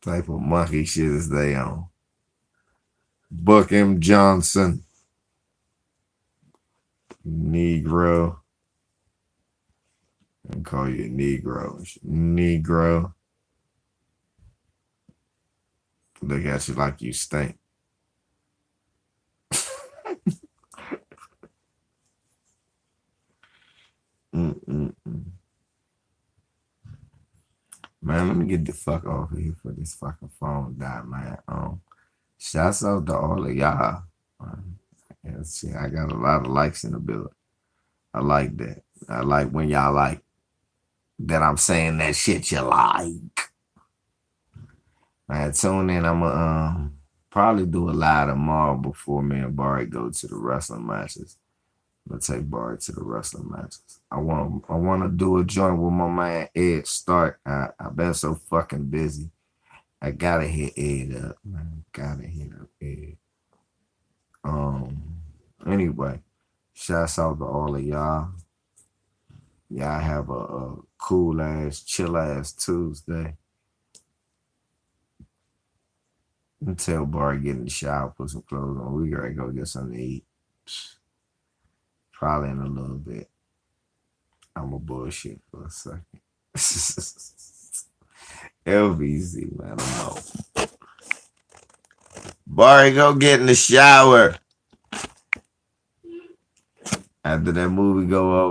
Type of monkey shit is they on. Book M. Johnson. Negro. I call you a Negro. Negro. Look at you like you stink. Man, let me get the fuck off of here for this fucking phone die, man. Shouts out to all of y'all. Yeah, see, I got a lot of likes in the building. I like that. I like when y'all like that I'm saying that shit you like. Man, tune in. I'm gonna probably do a live tomorrow before me and Barry go to the wrestling matches. I'm gonna take Barry to the wrestling matches. I want to do a joint with my man Ed Stark. I've been so fucking busy. I gotta hit Ed up, man. Gotta hit up Ed. Anyway, shouts out to all of y'all. Y'all have a cool ass, chill ass Tuesday. Until Barry get in the shower, put some clothes on. We gotta go get something to eat. Probably in a little bit. I'm a bullshit for a second. LVZ, man, I'm out. Barry, go get in the shower. After that movie go over.